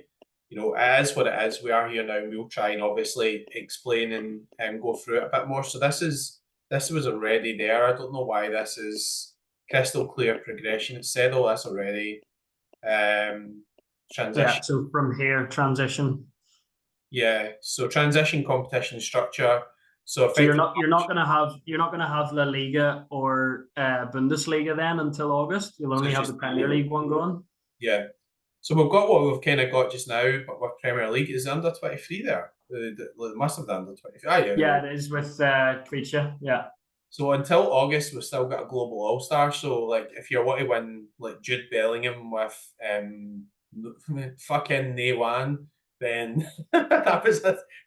it is what it is. We are here now, and we'll try and obviously explain and go through it a bit more. So this was already there. I don't know why this is crystal clear progression. It said all this already. Transition. Yeah, so from here, transition. Yeah, so transition, competition structure. So you're not gonna have La Liga or Bundesliga then until August. You'll only have the Premier League one going. Yeah. So we've got what we've kind of got just now, but with Premier League is under 23 there. It must have the under 23. Yeah, it is with Creature. Yeah. So until August, we've still got a global All Star. So like, if you want to win like Jude Bellingham with fucking Naywan, then that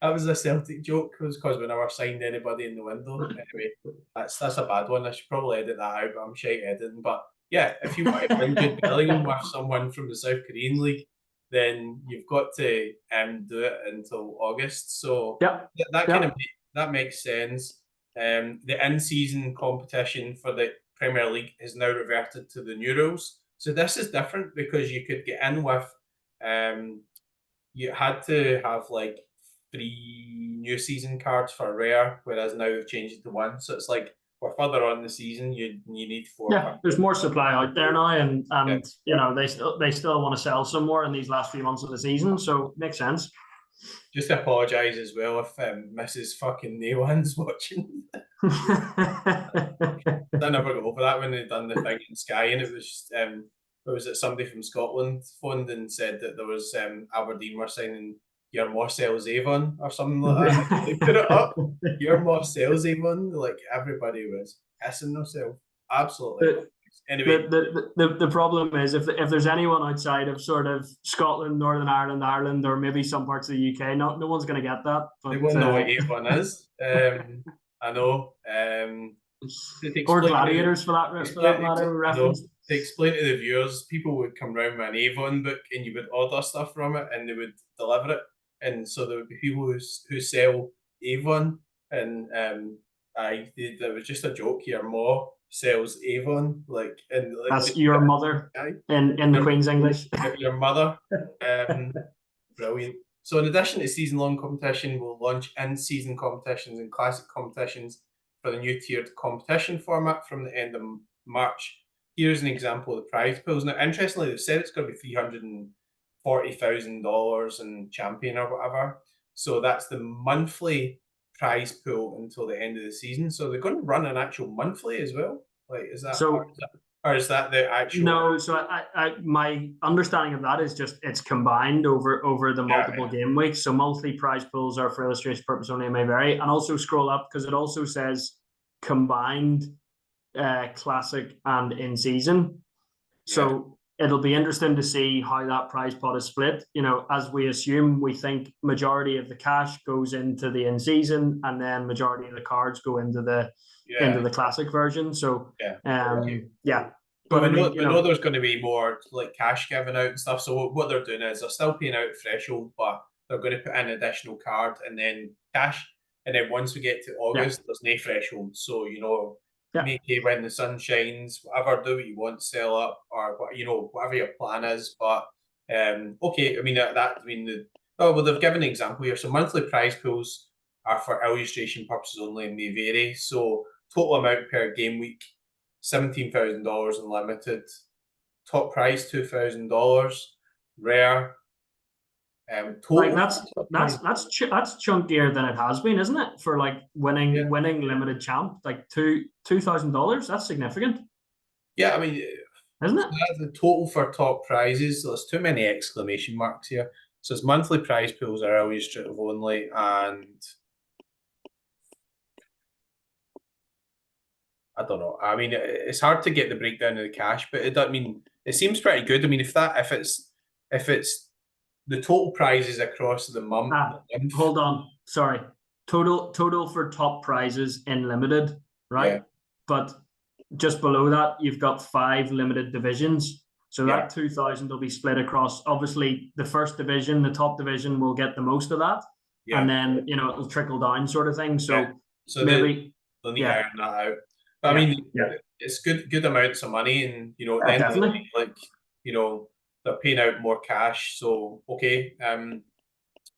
was a Celtic joke because we never signed anybody in the window. Anyway, that's a bad one. I should probably edit that out, but I'm shite editing. But yeah, if you want to win Jude Bellingham with someone from the South Korean league, then you've got to do it until August. So that makes sense. The in-season competition for the Premier League is now reverted to the new rules. So this is different because you could get in with, you had to have like 3 new season cards for rare, whereas now they've changed it to 1. So it's like we're further on the season, you need 4. Yeah, there's more supply out there now, and they still want to sell some more in these last few months of the season, so it makes sense. Just to apologise as well if Mrs. fucking Naywan's watching. I never got over that when they done the thing in Sky, and it was it somebody from Scotland phoned and said that there was Aberdeen were signing your Marcel's Avon or something like that. They put it up, your Marcel's Avon, like everybody was pissing themselves. Absolutely. Anyway, the problem is if there's anyone outside of sort of Scotland, Northern Ireland, or maybe some parts of the UK, no one's going to get that. But, they won't know what Avon is. I know. Or gladiators for that matter. To explain to the viewers, people would come round with an Avon book and you would order stuff from it and they would deliver it. And so there would be people who sell Avon, and there was just a joke here. Ma sells Avon, that's your mother in the Queen's English. Your mother, brilliant. So in addition to season-long competition, we'll launch in-season competitions and classic competitions for the new tiered competition format from the end of March. Here's an example of the prize pools. Now, interestingly, they've said it's going to be $340,000 and champion or whatever. So that's the monthly prize pool until the end of the season. So they're going to run an actual monthly as well. Like, is that so? Or is that the actual? No, so my understanding of that is just it's combined over the multiple game weeks. So monthly prize pools are for illustration purpose only and may vary. And also scroll up because it also says combined classic and in season. So it'll be interesting to see how that prize pot is split. As we assume, we think majority of the cash goes into the in season, and then majority of the cards go into the classic version. So But we know there's going to be more like cash given out and stuff. So what they're doing is they're still paying out threshold, but they're going to put in an additional card and then cash. And then once we get to August, there's no threshold. So make hay when the sun shines. Whatever, do what you want, sell up, or whatever your plan is. But okay, I mean they've given an example here. So monthly prize pools are for illustration purposes only, and they vary. So total amount per game week, $17,000 unlimited. Top prize $2,000. Rare. Total. That's chunkier than it has been, isn't it? For like winning limited champ, like $2,000. That's significant. Yeah, I mean, isn't it? The total for top prizes. So there's too many exclamation marks here. So it's monthly prize pools are illustrative only, and I don't know. I mean, it's hard to get the breakdown of the cash, but it seems pretty good. I mean, if it's the total prizes across the month. Hold on, sorry. total for top prizes in limited, right? Yeah. But just below that, you've got 5 limited divisions. So Yeah. that 2,000 will be split across. Obviously, the first division, the top division, will get the most of that, Yeah. and then it'll trickle down, sort of thing. So Yeah. So maybe, they'll need to yeah, iron that out. But I yeah, mean, yeah, it's good amounts of money, and at the end of the day, definitely. like they're paying out more cash. So okay,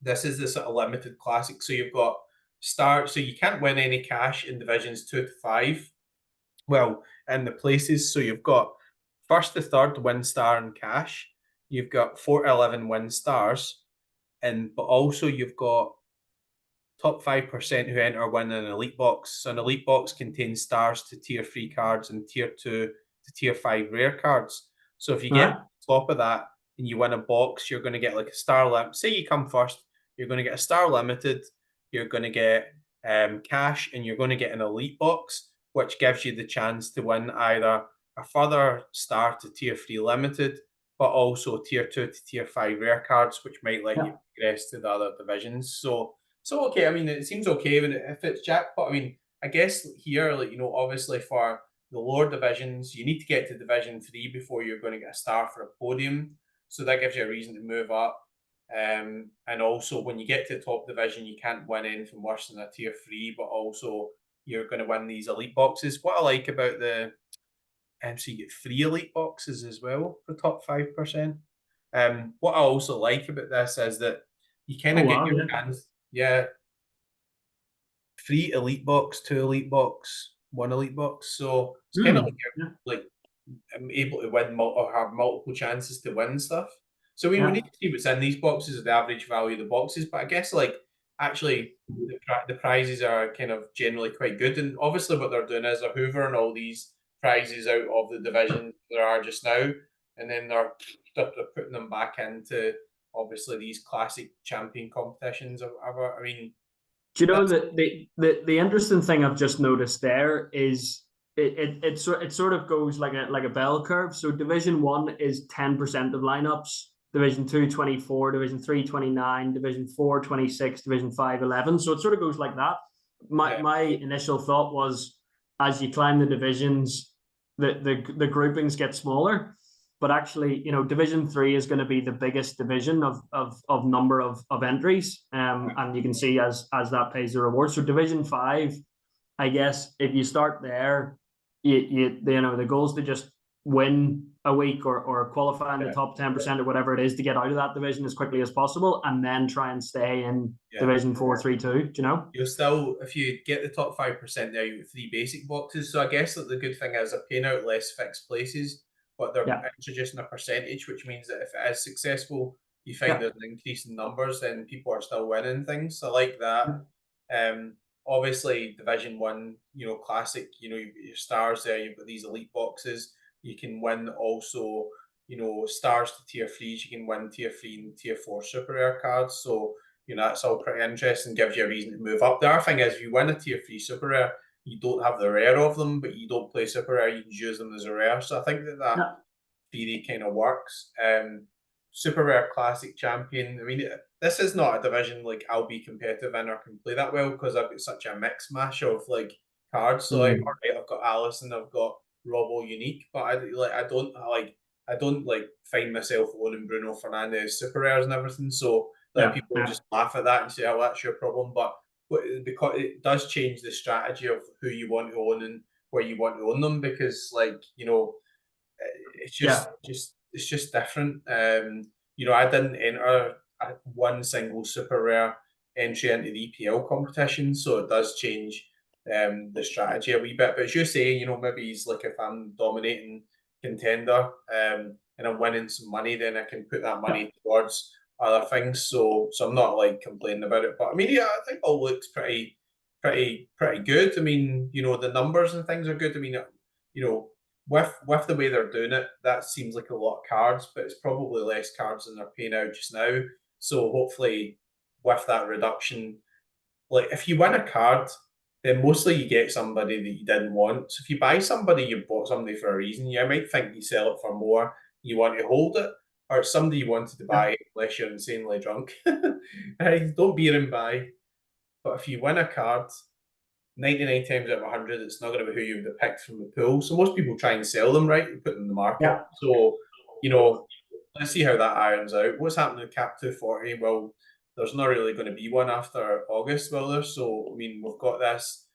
this is the sort of limited classic. So you've got so you can't win any cash in divisions 2 to 5. Well, in the places, so you've got first to third win star and cash. You've got 4 to 11 win stars, but also you've got top 5% who enter win an elite box. So an elite box contains stars to tier 3 cards and tier 2 to tier 5 rare cards. So if you get top of that and you win a box, you're going to get like a star limit. Say you come first, you're going to get a star limited, you're going to get cash, and you're going to get an elite box, which gives you the chance to win either a further star to tier 3 limited, but also tier 2 to tier 5 rare cards, which might let you progress to the other divisions. So okay, I mean, it seems okay if it's jackpot. I mean, I guess here, like obviously for the lower divisions, you need to get to Division 3 before you're going to get a star for a podium. So that gives you a reason to move up. And also, when you get to the top division, you can't win anything worse than a tier 3, but also you're going to win these elite boxes. What I like about so you get 3 elite boxes as well for top 5%. What I also like about this is that you kind of get your chance. Yeah, 3 elite box, 2 elite box, 1 elite box. So it's kind of like you're like able to win or have multiple chances to win stuff. So we need to see what's in these boxes, the average value of the boxes. But I guess like actually the prizes are kind of generally quite good. And obviously what they're doing is they're hoovering all these prizes out of the division there are just now, and then they're putting them back into obviously these classic champion competitions or whatever. I mean, do you know that the interesting thing I've just noticed there is it sort of goes like a bell curve. So Division 1 is 10% of lineups, Division 2 24, Division 3 29, Division 4 26, Division 5 11. So it sort of goes like that. My initial thought was, as you climb the divisions, the groupings get smaller. But actually, Division 3 is going to be the biggest division of number of entries, and you can see as that pays the reward. So Division 5, I guess, if you start there, the goal is to just win a week or qualify in the top 10% or whatever it is to get out of that division as quickly as possible, and then try and stay in Division 4, 3, 2. Do you know? You're still, if you get the top 5% there, you have 3 basic boxes. So I guess that the good thing is they're paying out less fixed places, but they're introducing a percentage, which means that if it is successful, you find there's an increase in numbers, then people are still winning things. So I like that. Obviously, Division 1, classic, you've got your stars there, you've got these elite boxes. You can win also, stars to tier 3s, you can win tier 3 and tier 4 super rare cards. So, that's all pretty interesting, gives you a reason to move up. The other thing is, if you win a tier 3 super rare, you don't have the rare of them, but you don't play super rare, you can use them as a rare. So I think that theory kind of works. Super rare classic champion. I mean, this is not a division like I'll be competitive in or can play that well because I've got such a mix mash of like cards. So like, I've got Allison, I've got Robo Unique, but I don't find myself owning Bruno Fernandes super rares and everything. So people just laugh at that and say, "Oh, that's your problem." But because it does change the strategy of who you want to own and where you want to own them, because it's just different. I didn't enter one single super rare entry into the EPL competition, so it does change the strategy a wee bit. But as you say, maybe he's like, if I'm dominating contender and I'm winning some money, then I can put that money towards other things. So I'm not like complaining about it. But I mean, I think all looks pretty good. I mean, the numbers and things are good. I mean, with the way they're doing it, that seems like a lot of cards, but it's probably less cards than they're paying out just now. So hopefully, with that reduction, like if you win a card, then mostly you get somebody that you didn't want. So if you buy somebody, you bought somebody for a reason. You might think you sell it for more, you want to hold it, or it's somebody you wanted to buy unless you're insanely drunk. Don't beer and buy. but if you win a card, 99 times out of 100, it's not going to be who you would have picked from the pool. So most people try and sell them, right? And put them in the market. Yeah. So, let's see how that irons out. What's happening with Cap 240? Well, there's not really going to be one after August, will there? So, I mean, we've got this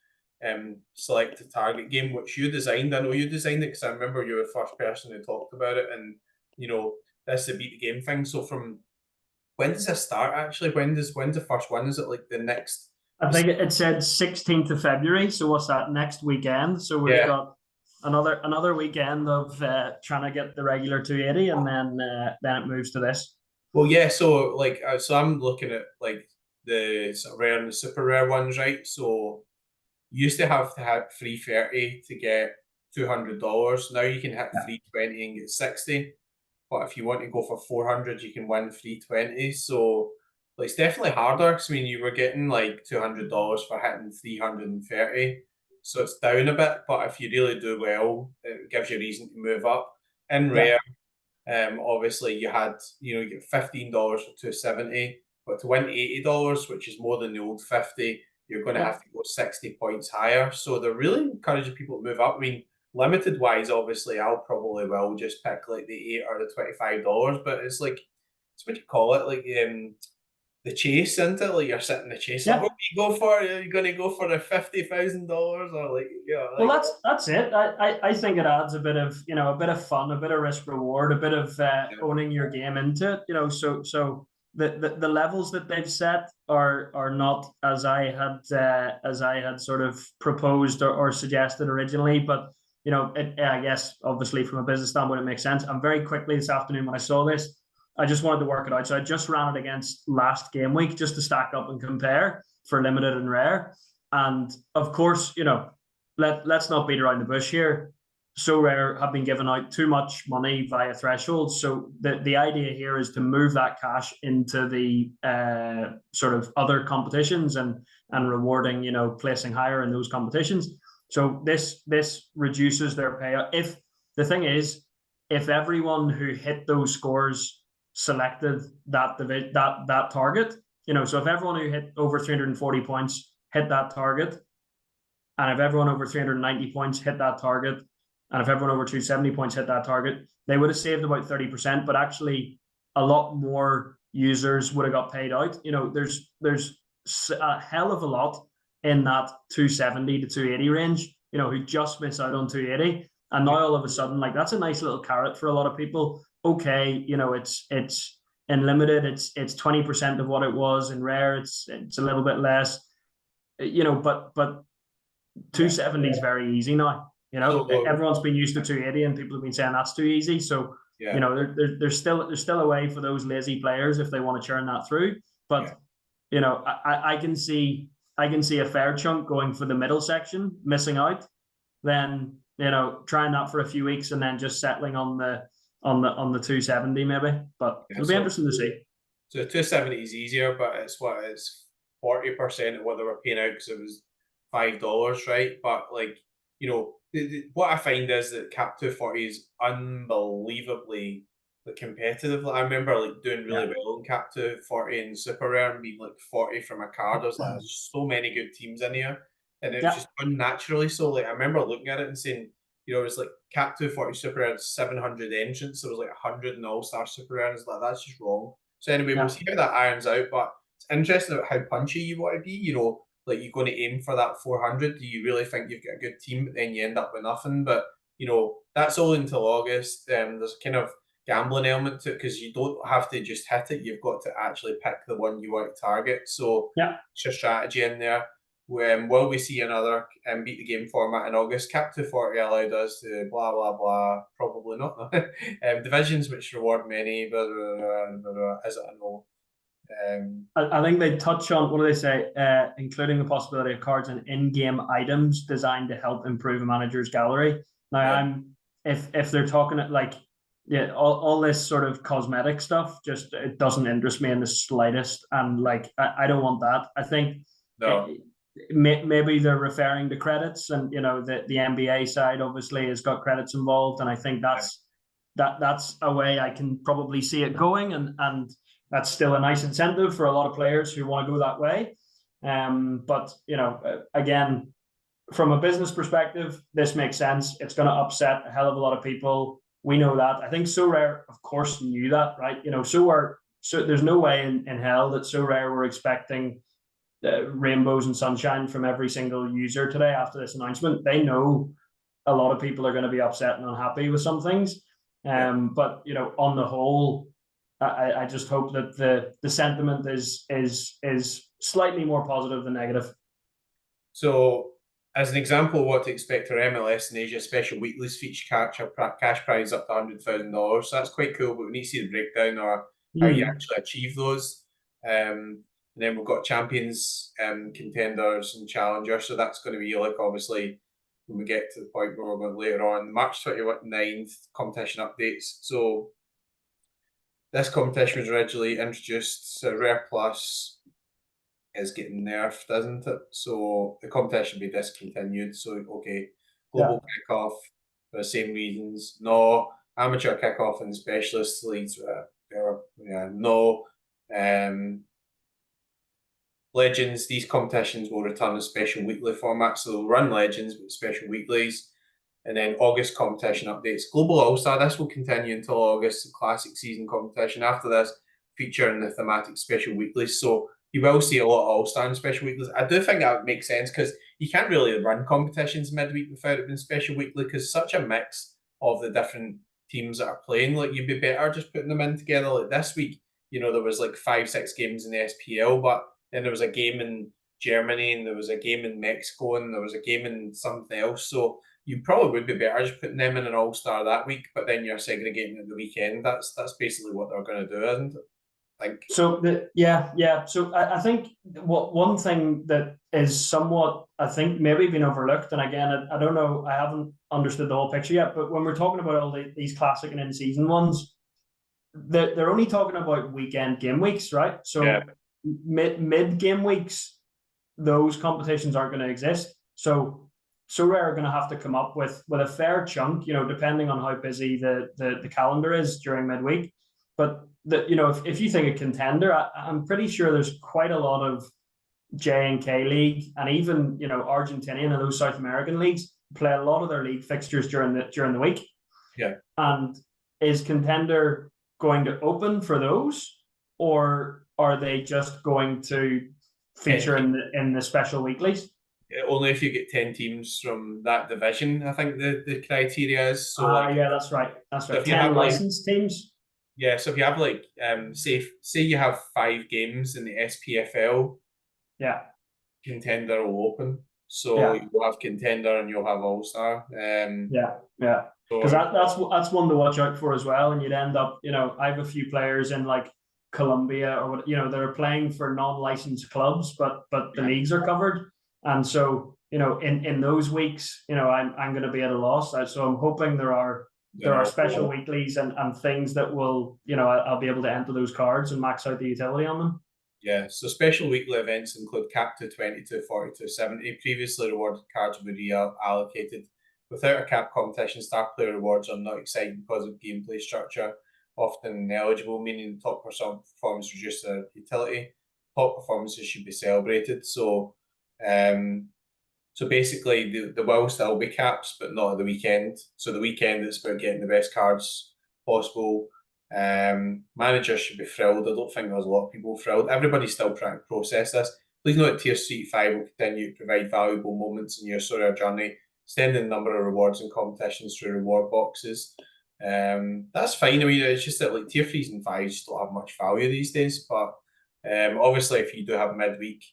select to target game, which you designed. I know you designed it because I remember you were the first person who talked about it. And, this is a beat the game thing. So from when does this start actually? When's the first one? Is it like the next? I think it said 16th of February. So what's that, next weekend? So we've got another weekend of trying to get the regular 280, and then it moves to this. Well, yeah. So I'm looking at like the sort of rare and the super rare ones, right? So you used to have 330 to get $200. Now you can hit 320 and get 60. But if you want to go for 400, you can win 320. So it's definitely harder because I mean you were getting like $200 for hitting 330. So it's down a bit, but if you really do well, it gives you a reason to move up. In rare, obviously you had you get $15 for 270, but to win $80, which is more than the old 50, you're going to have to go 60 points higher. So they're really encouraging people to move up. I mean, limited wise, obviously, I'll probably will just pick like the $8 or the $25, but it's like it's what you call it, like the chase, isn't it? Like you're sitting in the chase. Like, what do you go for? Are you going to go for the $50,000 or like Well, that's it. I think it adds a bit of fun, a bit of risk reward, a bit of owning your game into it. So the levels that they've set are not as I had sort of proposed or suggested originally, but I guess obviously from a business standpoint it makes sense. And very quickly this afternoon when I saw this, I just wanted to work it out. So I just ran it against last game week just to stack up and compare for limited and rare. And of course, let's not beat around the bush here. Sorare have been giving out too much money via thresholds. So the idea here is to move that cash into the sort of other competitions and rewarding, placing higher in those competitions. So this reduces their payout. If the thing is, if everyone who hit those scores selected that target, so if everyone who hit over 340 points hit that target, and if everyone over 390 points hit that target, and if everyone over 270 points hit that target, they would have saved about 30%, but actually a lot more users would have got paid out. There's a hell of a lot in that 270 to 280 range, who just miss out on 280. And now all of a sudden, like that's a nice little carrot for a lot of people. Okay, it's in limited, it's 20% of what it was. In rare, it's a little bit less. But 270 is very easy now. Everyone's been used to 280, and people have been saying that's too easy. So there's still a way for those lazy players if they want to churn that through. But I can see a fair chunk going for the middle section, missing out, then trying that for a few weeks and then just settling on the 270 maybe. But it'll be interesting to see. So the 270 is easier, but it's 40% of what they were paying out because it was $5, right? But what I find is that Cap 240 is unbelievably competitive. I remember doing really well in Cap 240 and Super Rare and being 40 from a card. I was like, there's so many good teams in here, and it was just unnaturally so. I remember looking at it and saying, it was like Cap 240 Super Rare had 700 entrants. There was 100 in All-Star Super Rare, and it's that's just wrong. So anyway, we'll see how that irons out. But it's interesting about how punchy you want to be. You're going to aim for that 400. Do you really think you've got a good team, but then you end up with nothing? But that's all until August. There's a kind of gambling element to it because you don't have to just hit it. You've got to actually pick the one you want to target. So it's your strategy in there. Will we see another beat the game format in August? Cap 240 allowed us to blah blah blah. Probably not. Divisions which reward many, blah, blah, blah, blah, blah, as I know. I think they touch on, what do they say, including the possibility of cards and in-game items designed to help improve a manager's gallery. Now, if they're talking all this sort of cosmetic stuff, just it doesn't interest me in the slightest, and I don't want that. I think maybe they're referring to credits, and the NBA side obviously has got credits involved, and I think that's a way I can probably see it going, and that's still a nice incentive for a lot of players who want to go that way. But again, from a business perspective, this makes sense. It's going to upset a hell of a lot of people. We know that. I think Sorare, of course, knew that, right? So there's no way in hell that Sorare were expecting rainbows and sunshine from every single user today after this announcement. They know a lot of people are going to be upset and unhappy with some things. But on the whole, I just hope that the sentiment is slightly more positive than negative. So, as an example of what to expect for MLS in Asia, special weeklies feature cash prize up to $100,000. So that's quite cool, but we need to see the breakdown or how you actually achieve those. And then we've got champions, contenders, and challengers. So that's going to be like, obviously, when we get to the point where we're going later on, March 29th, competition updates. So this competition was originally introduced, so Rare Plus is getting nerfed, isn't it? So the competition will be discontinued. So, okay, global kickoff for the same reasons. No, amateur kickoff and specialist leagues. No. Legends, these competitions will return in special weekly format. So they'll run Legends with special weeklies. And then August competition updates. Global All-Star, this will continue until August, the classic season competition. After this, featuring the thematic special weeklies. So you will see a lot of All-Star and special weeklies. I do think that would make sense because you can't really run competitions midweek without it being special weekly because such a mix of the different teams that are playing. Like, you'd be better just putting them in together. Like this week, there was like 5-6 games in the SPL, but then there was a game in Germany and there was a game in Mexico and there was a game in something else. So you probably would be better just putting them in an all-star that week, but then you're segregating at the weekend. That's basically what they're going to do, isn't it? So So I think one thing that is somewhat, I think, maybe been overlooked, and again, I don't know, I haven't understood the whole picture yet, but when we're talking about all these classic and in-season ones, they're only talking about weekend game weeks, right? So mid game weeks, those competitions aren't going to exist. So Sorare are going to have to come up with a fair chunk, depending on how busy the calendar is during midweek. But if you think a contender, I'm pretty sure there's quite a lot of J and K League and even Argentinian and those South American leagues play a lot of their league fixtures during the week. Yeah. And is contender going to open for those, or are they just going to feature in the special weeklies? Only if you get 10 teams from that division, I think the criteria is. So that's right. So if 10 you have licensed teams. Yeah, so if you have say you have 5 games in the SPFL, contender will open. So you'll have contender and you'll have all-star. Because that's one to watch out for as well. And you'd end up, I have a few players in like Colombia or what, they're playing for non-licensed clubs, but the leagues are covered. And so, in those weeks, I'm going to be at a loss. So I'm hoping there are special weeklies and things that will, I'll be able to enter those cards and max out the utility on them. Yeah, so special weekly events include cap to 20 to 40 to 70. Previously rewarded cards will be reallocated. Without a cap competition, star player rewards are not exciting because of gameplay structure, often ineligible, meaning top performance reduce their utility. Top performances should be celebrated. So basically, there will still be caps, but not at the weekend. So the weekend, it's about getting the best cards possible. Managers should be thrilled. I don't think there's a lot of people thrilled. Everybody's still trying to process this. Please note Tier Street 5 will continue to provide valuable moments in your Sorare journey, extending the number of rewards and competitions through reward boxes. That's fine. I mean, it's just that like Tier 3s and 5s just don't have much value these days. But obviously, if you do have midweek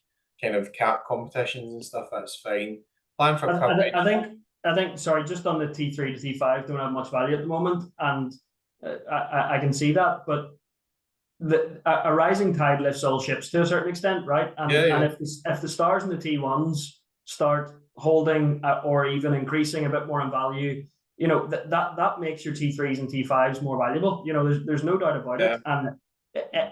kind of cap competitions and stuff, that's fine. Plan for coverage. I think. Sorry, just on the T3 to T5 don't have much value at the moment, and I can see that. But a rising tide lifts all ships to a certain extent, right? And if the stars and the T1s start holding or even increasing a bit more in value, that makes your T3s and T5s more valuable. There's no doubt about it. And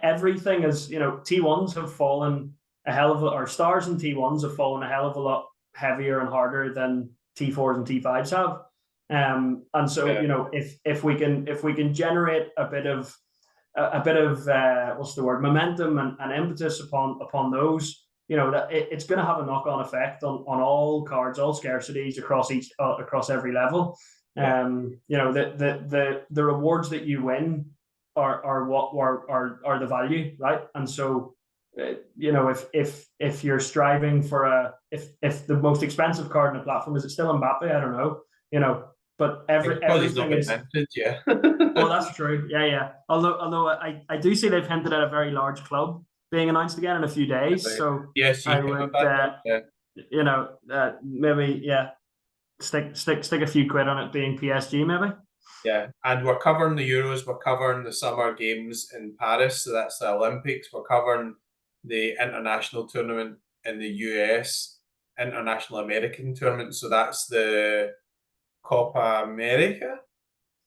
everything is, T1s have fallen a hell of a, or stars and T1s have fallen a hell of a lot heavier and harder than T4s and T5s have. And so if we can generate a bit of what's the word, momentum and impetus upon those, that it's going to have a knock-on effect on all cards, all scarcities across every level. The rewards that you win are what are the value, right? And so if you're striving for if the most expensive card in the platform, is it still Mbappe? I don't know, but Because he's not everything been is. minted, yeah. Oh, that's true. Yeah. Although I do see they've hinted at a very large club being announced again in a few days, so Yes, I you would, yeah. maybe stick a few quid on it being PSG, maybe. Yeah, and we're covering the Euros, we're covering the Summer Games in Paris, so that's the Olympics. We're covering the international tournament in the US, International American tournament, so that's the Copa America.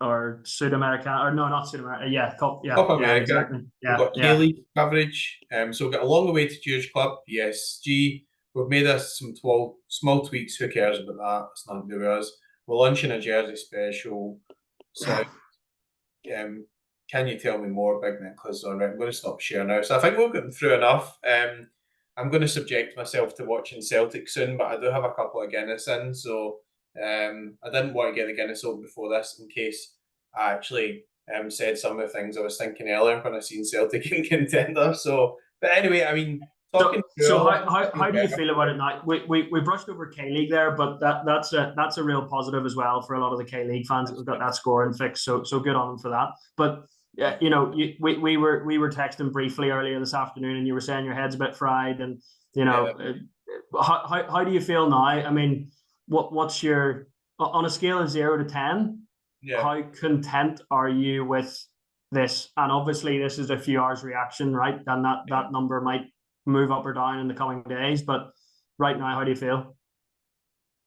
Or Sud-America, or no, not Sud-America. Yeah, Copa yeah, America. exactly. We've Yeah, got yeah. K-League coverage. So we've got a long way to Jewish Club, PSG. We've made us some small tweaks. Who cares about that? It's nothing to do with us. We're launching a jersey special. So can you tell me more, Big Nicholas? All right, I'm going to stop sharing now. So I think we've gotten through enough. I'm going to subject myself to watching Celtic soon, but I do have a couple of Guinness in. So I didn't want to get the Guinness open before this in case I actually said some of the things I was thinking earlier when I seen Celtic in contender. So, but anyway, I mean, talking so through how do you feel about it now? We brushed over K League there, but that's a real positive as well for a lot of the K League fans that have got that scoring fix. So good on them for that. But we were texting briefly earlier this afternoon, and you were saying your head's a bit fried, and how do you feel now? I mean, what's your on a scale of 0 to 10? Yeah. How content are you with this? And obviously, this is a few hours reaction, right? And that number might move up or down in the coming days. But right now, how do you feel?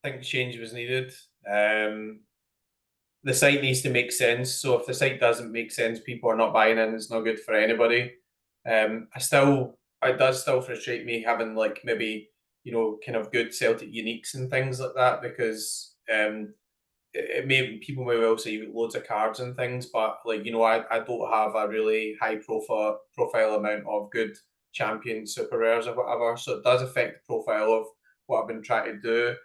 I think change was needed. The site needs to make sense. So if the site doesn't make sense, people are not buying in. It's not good for anybody. It does still frustrate me having like maybe kind of good Celtic uniques and things like that because people may well say you've got loads of cards and things, but like I don't have a really high profile amount of good champion super rares or whatever, so it does affect the profile of what I've been trying to do.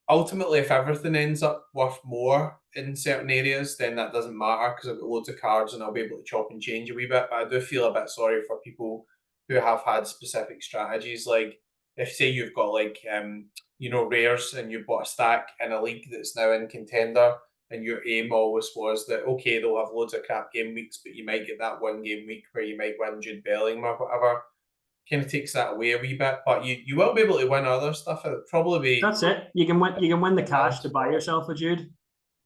Ultimately, if everything ends up worth more in certain areas, then that doesn't matter because I've got loads of cards and I'll be able to chop and change a wee bit. But I do feel a bit sorry for people who have had specific strategies. Like if say you've got like rares and you bought a stack in a league that's now in contender, and your aim always was that okay, they'll have loads of crap game weeks, but you might get that one game week where you might win Jude Bellingham or whatever. Kind of takes that away a wee bit, but you will be able to win other stuff. It'll probably be That's it. You can win the cash to buy yourself a Jude.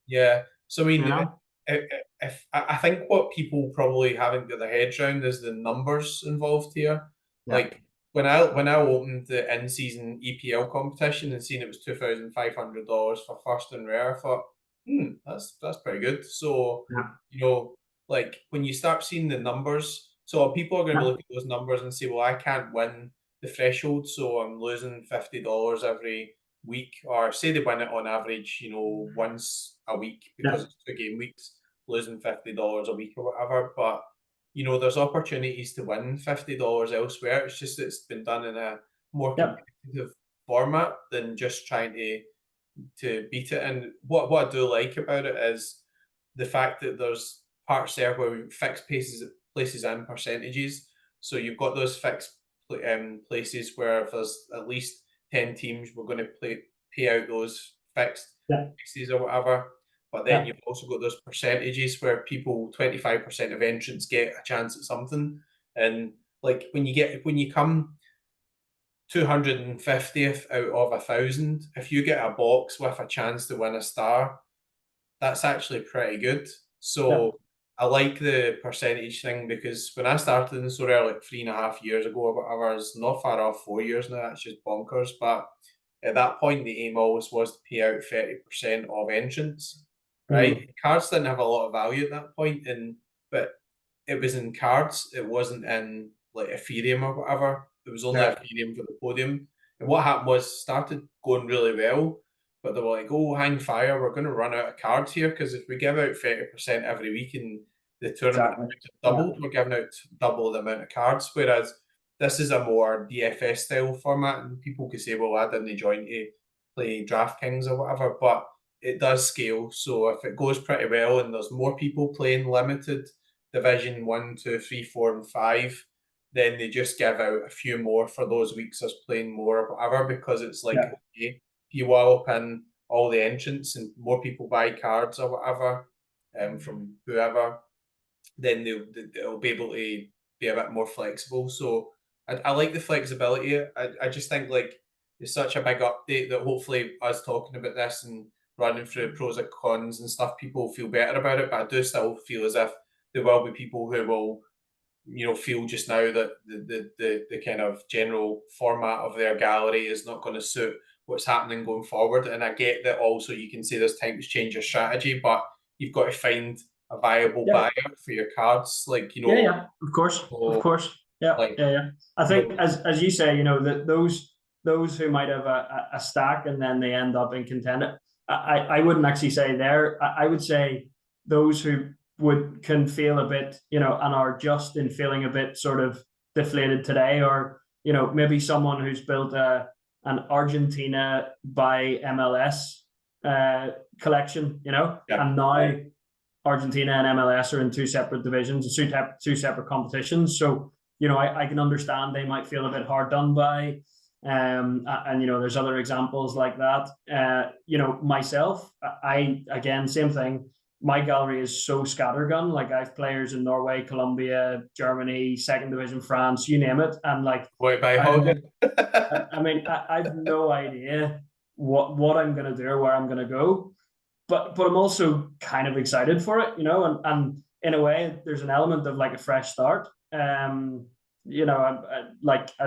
yeah. So I mean, You know? if I think what people probably haven't got their heads around is the numbers involved here. Yeah. Like when I opened the in-season EPL competition and seen it was $2,500 for first and rare, I thought, that's pretty good. So Yeah. like when you start seeing the numbers, so people are going to look at those numbers and say, well, I can't win the threshold, so I'm losing $50 every week, or say they win it on average, once a week because it's 2 game weeks, losing $50 a week or whatever. But there's opportunities to win $50 elsewhere. It's just it's been done in a more competitive format than just trying to beat it. And what I do like about it is the fact that there's parts there where we fix places and percentages. So you've got those fixed places where if there's at least 10 teams, we're going to pay out those fixed places or whatever. But then you've also got those percentages where 25% of entrants get a chance at something. And like when you come 250th out of 1,000, if you get a box with a chance to win a star, that's actually pretty good. So I like the percentage thing because when I started in Sorare like 3.5 years ago or whatever, it's not far off 4 years now, that's just bonkers. But at that point, the aim always was to pay out 30% of entrants, right? Cards didn't have a lot of value at that point, but it was in cards, it wasn't in like Ethereum or whatever. It was only Ethereum for the podium. And what happened was started going really well, but they were like, oh, hang fire, we're going to run out of cards here because if we give out 30% every week in the tournament doubled, we're giving out double the amount of cards. Whereas this is a more DFS style format, and people could say, well, I didn't join to play DraftKings or whatever, but it does scale. So if it goes pretty well and there's more people playing limited division 1, 2, 3, 4, and 5, then they just give out a few more for those weeks as playing more or whatever, because it's like, Yeah. okay, if you wallop in all the entrants and more people buy cards or whatever from whoever, then they'll be able to be a bit more flexible. So I like the flexibility. I just think like it's such a big update that hopefully us talking about this and running through pros and cons and stuff, people feel better about it. But I do still feel as if there will be people who will, feel just now that the kind of general format of their gallery is not going to suit what's happening going forward. And I get that also you can say there's time to change your strategy, but you've got to find a viable Yeah. buyer for your cards. Like, Yeah, of course, Yeah, like, yeah. I think as you say, that those who might have a stack and then they end up in contender. I wouldn't actually say there. I would say those who can feel a bit, and are just in feeling a bit sort of deflated today, or maybe someone who's built an Argentina by MLS collection, and now Argentina and MLS are in two separate divisions, two separate competitions. So, I can understand they might feel a bit hard done by. And there's other examples like that. Myself, again, same thing. My gallery is so scattergun. Like, I have players in Norway, Colombia, Germany, second division France, you name it. And like, wait by I mean, I've no idea what I'm gonna do or where I'm gonna go, but I'm also kind of excited for it, and in a way, there's an element of like a fresh start. I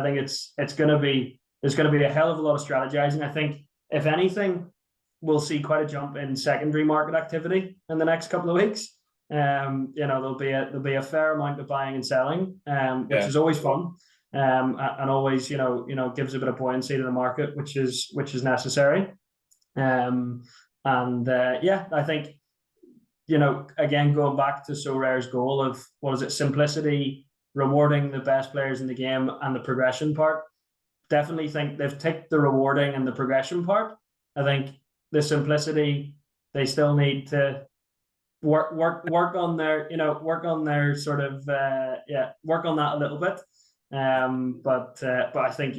think it's gonna be there's gonna be a hell of a lot of strategizing. I think if anything, we'll see quite a jump in secondary market activity in the next couple of weeks. There'll be a fair amount of buying and selling, which is always fun. And always, gives a bit of buoyancy to the market, which is necessary. I think, again, going back to Sorare's goal of what is it, simplicity, rewarding the best players in the game, and the progression part. Definitely think they've ticked the rewarding and the progression part. I think the simplicity, they still need to work on their, sort of work on that a little bit. But I think,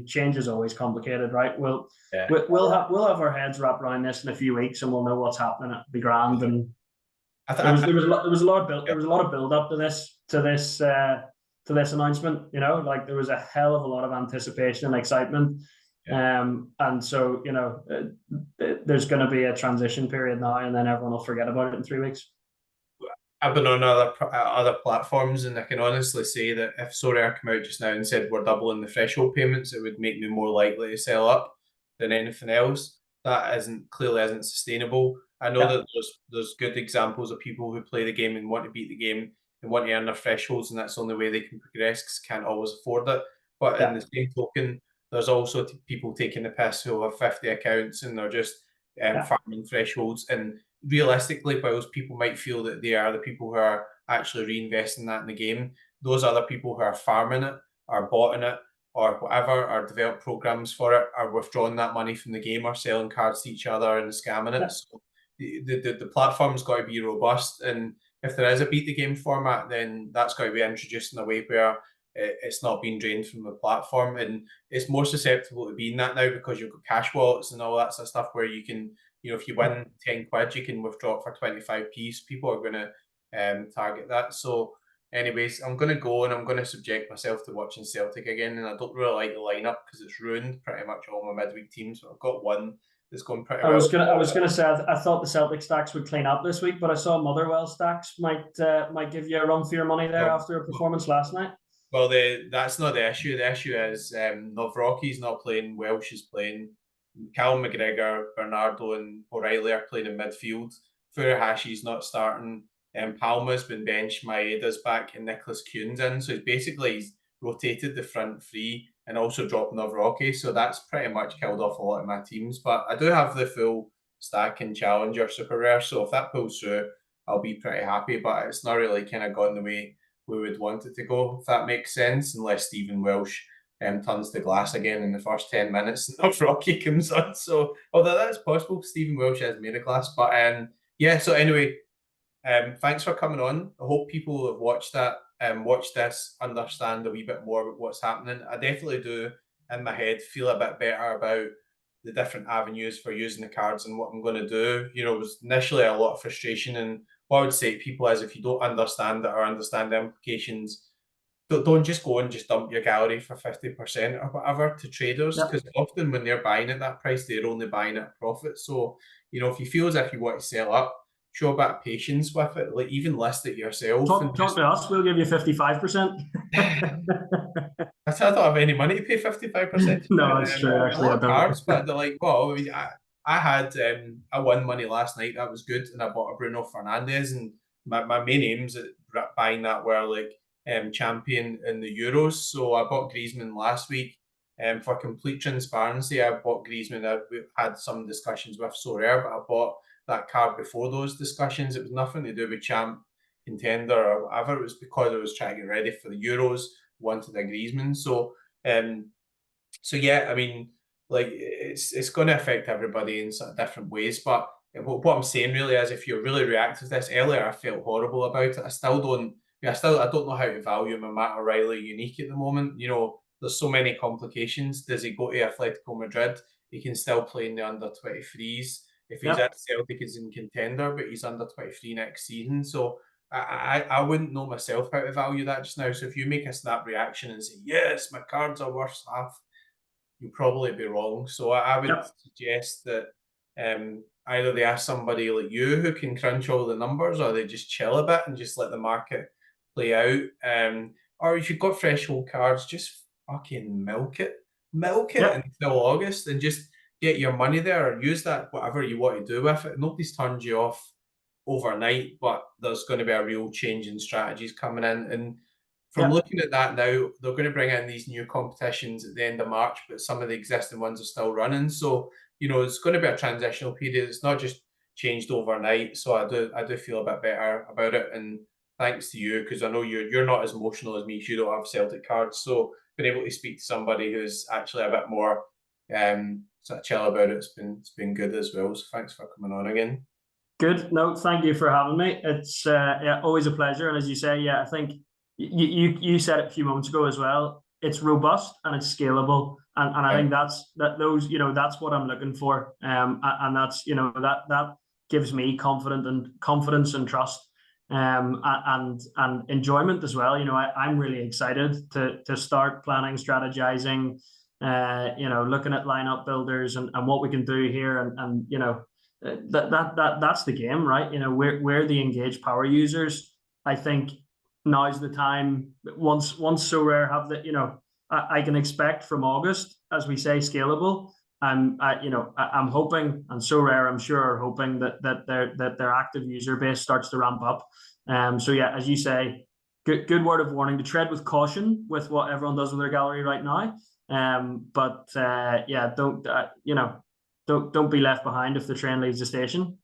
change is always complicated, right? We'll have our heads wrapped around this in a few weeks, and we'll know what's happening. It'll be grand. And there was a lot of build up to this announcement. Like, there was a hell of a lot of anticipation and excitement. And so, there's going to be a transition period now, and then everyone will forget about it in 3 weeks. I've been on other platforms, and I can honestly say that if Sorare came out just now and said we're doubling the threshold payments, it would make me more likely to sell up than anything else. That clearly isn't sustainable. I know that there's good examples of people who play the game and want to beat the game and want to earn their thresholds, and that's the only way they can progress because can't always afford it. But in the same token, there's also people taking the piss who have 50 accounts and they're just farming thresholds. And realistically, whilst people might feel that they are the people who are actually reinvesting that in the game, those other people who are farming it, are botting it, or whatever, or develop programs for it, are withdrawing that money from the game or selling cards to each other and scamming it. So the platform's got to be robust. And if there is a beat the game format, then that's got to be introduced in a way where it's not being drained from the platform. And it's more susceptible to being that now because you've got cash wallets and all that sort of stuff where you can, if you win 10 quid, you can withdraw it for 25p. So people are going to target that. So anyways, I'm going to go and I'm going to subject myself to watching Celtic again. And I don't really like the lineup because it's ruined pretty much all my midweek teams. But I've got one that's going pretty well. I was gonna say I thought the Celtic stacks would clean up this week, but I saw Motherwell stacks might give you a run for your money there after a performance last night. Well, that's not the issue. The issue is Novroki's not playing, Welsh is playing, Callum McGregor, Bernardo and O'Reilly are playing in midfield. Furuhashi's not starting. Palma's been benched, Maeda's back, and Nicholas Kuhn's in. So he's rotated the front three and also dropped Novroki. So that's pretty much killed off a lot of my teams. But I do have the full stack in Challenger Super Rare. So if that pulls through, I'll be pretty happy. But it's not really kind of gone the way we would want it to go, if that makes sense, unless Stephen Welsh turns to glass again in the first 10 minutes and Rocky comes on. So, although that's possible, Stephen Welsh has made of glass. But yeah, so anyway, thanks for coming on. I hope people have watched that, watch this, understand a wee bit more about what's happening. I definitely do, in my head, feel a bit better about the different avenues for using the cards and what I'm going to do. You know, it was initially a lot of frustration. And what I would say to people is, if you don't understand it or understand the implications, don't just go and just dump your gallery for 50% or whatever to traders, because often when they're buying at that price, they're only buying at a profit. So, you know, if you feel as if you want to sell up, show a bit of patience with it. Like, even list it yourself. Talk to us. We'll give you 55%. I don't have any money to pay 55%. No, it's true. Actually, I don't. Cards, but they're like, well, I mean, I had I won money last night. That was good, and I bought a Bruno Fernandes, and my main aims at buying that were like champion in the Euros. So I bought Griezmann last week. For complete transparency, I bought Griezmann. We had some discussions with Sorare, but I bought that card before those discussions. It was nothing to do with champ, contender, or whatever. It was because I was trying to get ready for the Euros, wanted a Griezmann. So so yeah, I mean, like, it's going to affect everybody in sort of different ways. But what I'm saying really is, if you're really reactive to this, earlier I felt horrible about it. I don't know how to value my Matt O'Reilly unique at the moment. You know, there's so many complications. Does he go to Atletico Madrid? He can still play in the under 23s. If he's at Celtic, he's in contender, but he's under 23 next season. So I wouldn't know myself how to value that just now. So if you make a snap reaction and say, yes, my cards are worth half, you'll probably be wrong. So I would suggest that either they ask somebody like you who can crunch all the numbers, or they just chill a bit and just let the market play out. Or if you've got threshold cards, just fucking milk it until August, and just get your money there, or use that whatever you want to do with it. Nobody's turned you off overnight, but there's going to be a real change in strategies coming in. And from looking at that now, they're going to bring in these new competitions at the end of March, but some of the existing ones are still running. So, you know, it's going to be a transitional period. It's not just changed overnight. So I do feel a bit better about it. And thanks to you, because I know you're not as emotional as me, because you don't have Celtic cards. So being able to speak to somebody who's actually a bit more sort of chill about it's been good as well. So thanks for coming on again. Good. No, thank you for having me. It's always a pleasure. And as you say, I think you said it a few moments ago as well. It's robust and it's scalable, and I think that's what I'm looking for. And that's that gives me confidence and trust, and enjoyment as well. You know, I'm really excited to start planning, strategizing, looking at lineup builders and what we can do here, and that's the game, right? You know, we're the engaged power users. I think now's the time. Once Sorare have the, I can expect from August, as we say, scalable. I'm hoping, and Sorare, I'm sure, are hoping that their active user base starts to ramp up. So yeah, as you say, good word of warning to tread with caution with what everyone does with their gallery right now. Don't be left behind if the train leaves the station.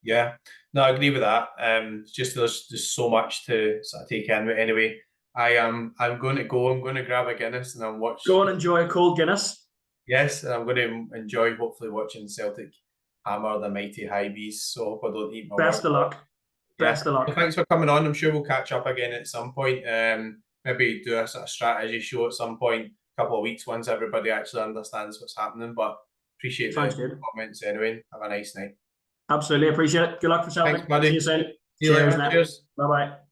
Yeah, no, I agree with that. It's just there's just so much to sort of take in. But anyway, I'm going to go. I'm going to grab a Guinness and I'm watch. Go and enjoy a cold Guinness. Yes, and I'm going to enjoy hopefully watching Celtic hammer the mighty Highbees. So hope I don't eat my best of luck. Best of luck. Well, thanks for coming on. I'm sure we'll catch up again at some point. Maybe do a sort of strategy show at some point, a couple of weeks once everybody actually understands what's happening. But appreciate the comments anyway. Have a nice night. Absolutely appreciate it. Good luck for Celtic. Thanks, buddy. See you soon. See you later. Cheers. Bye bye.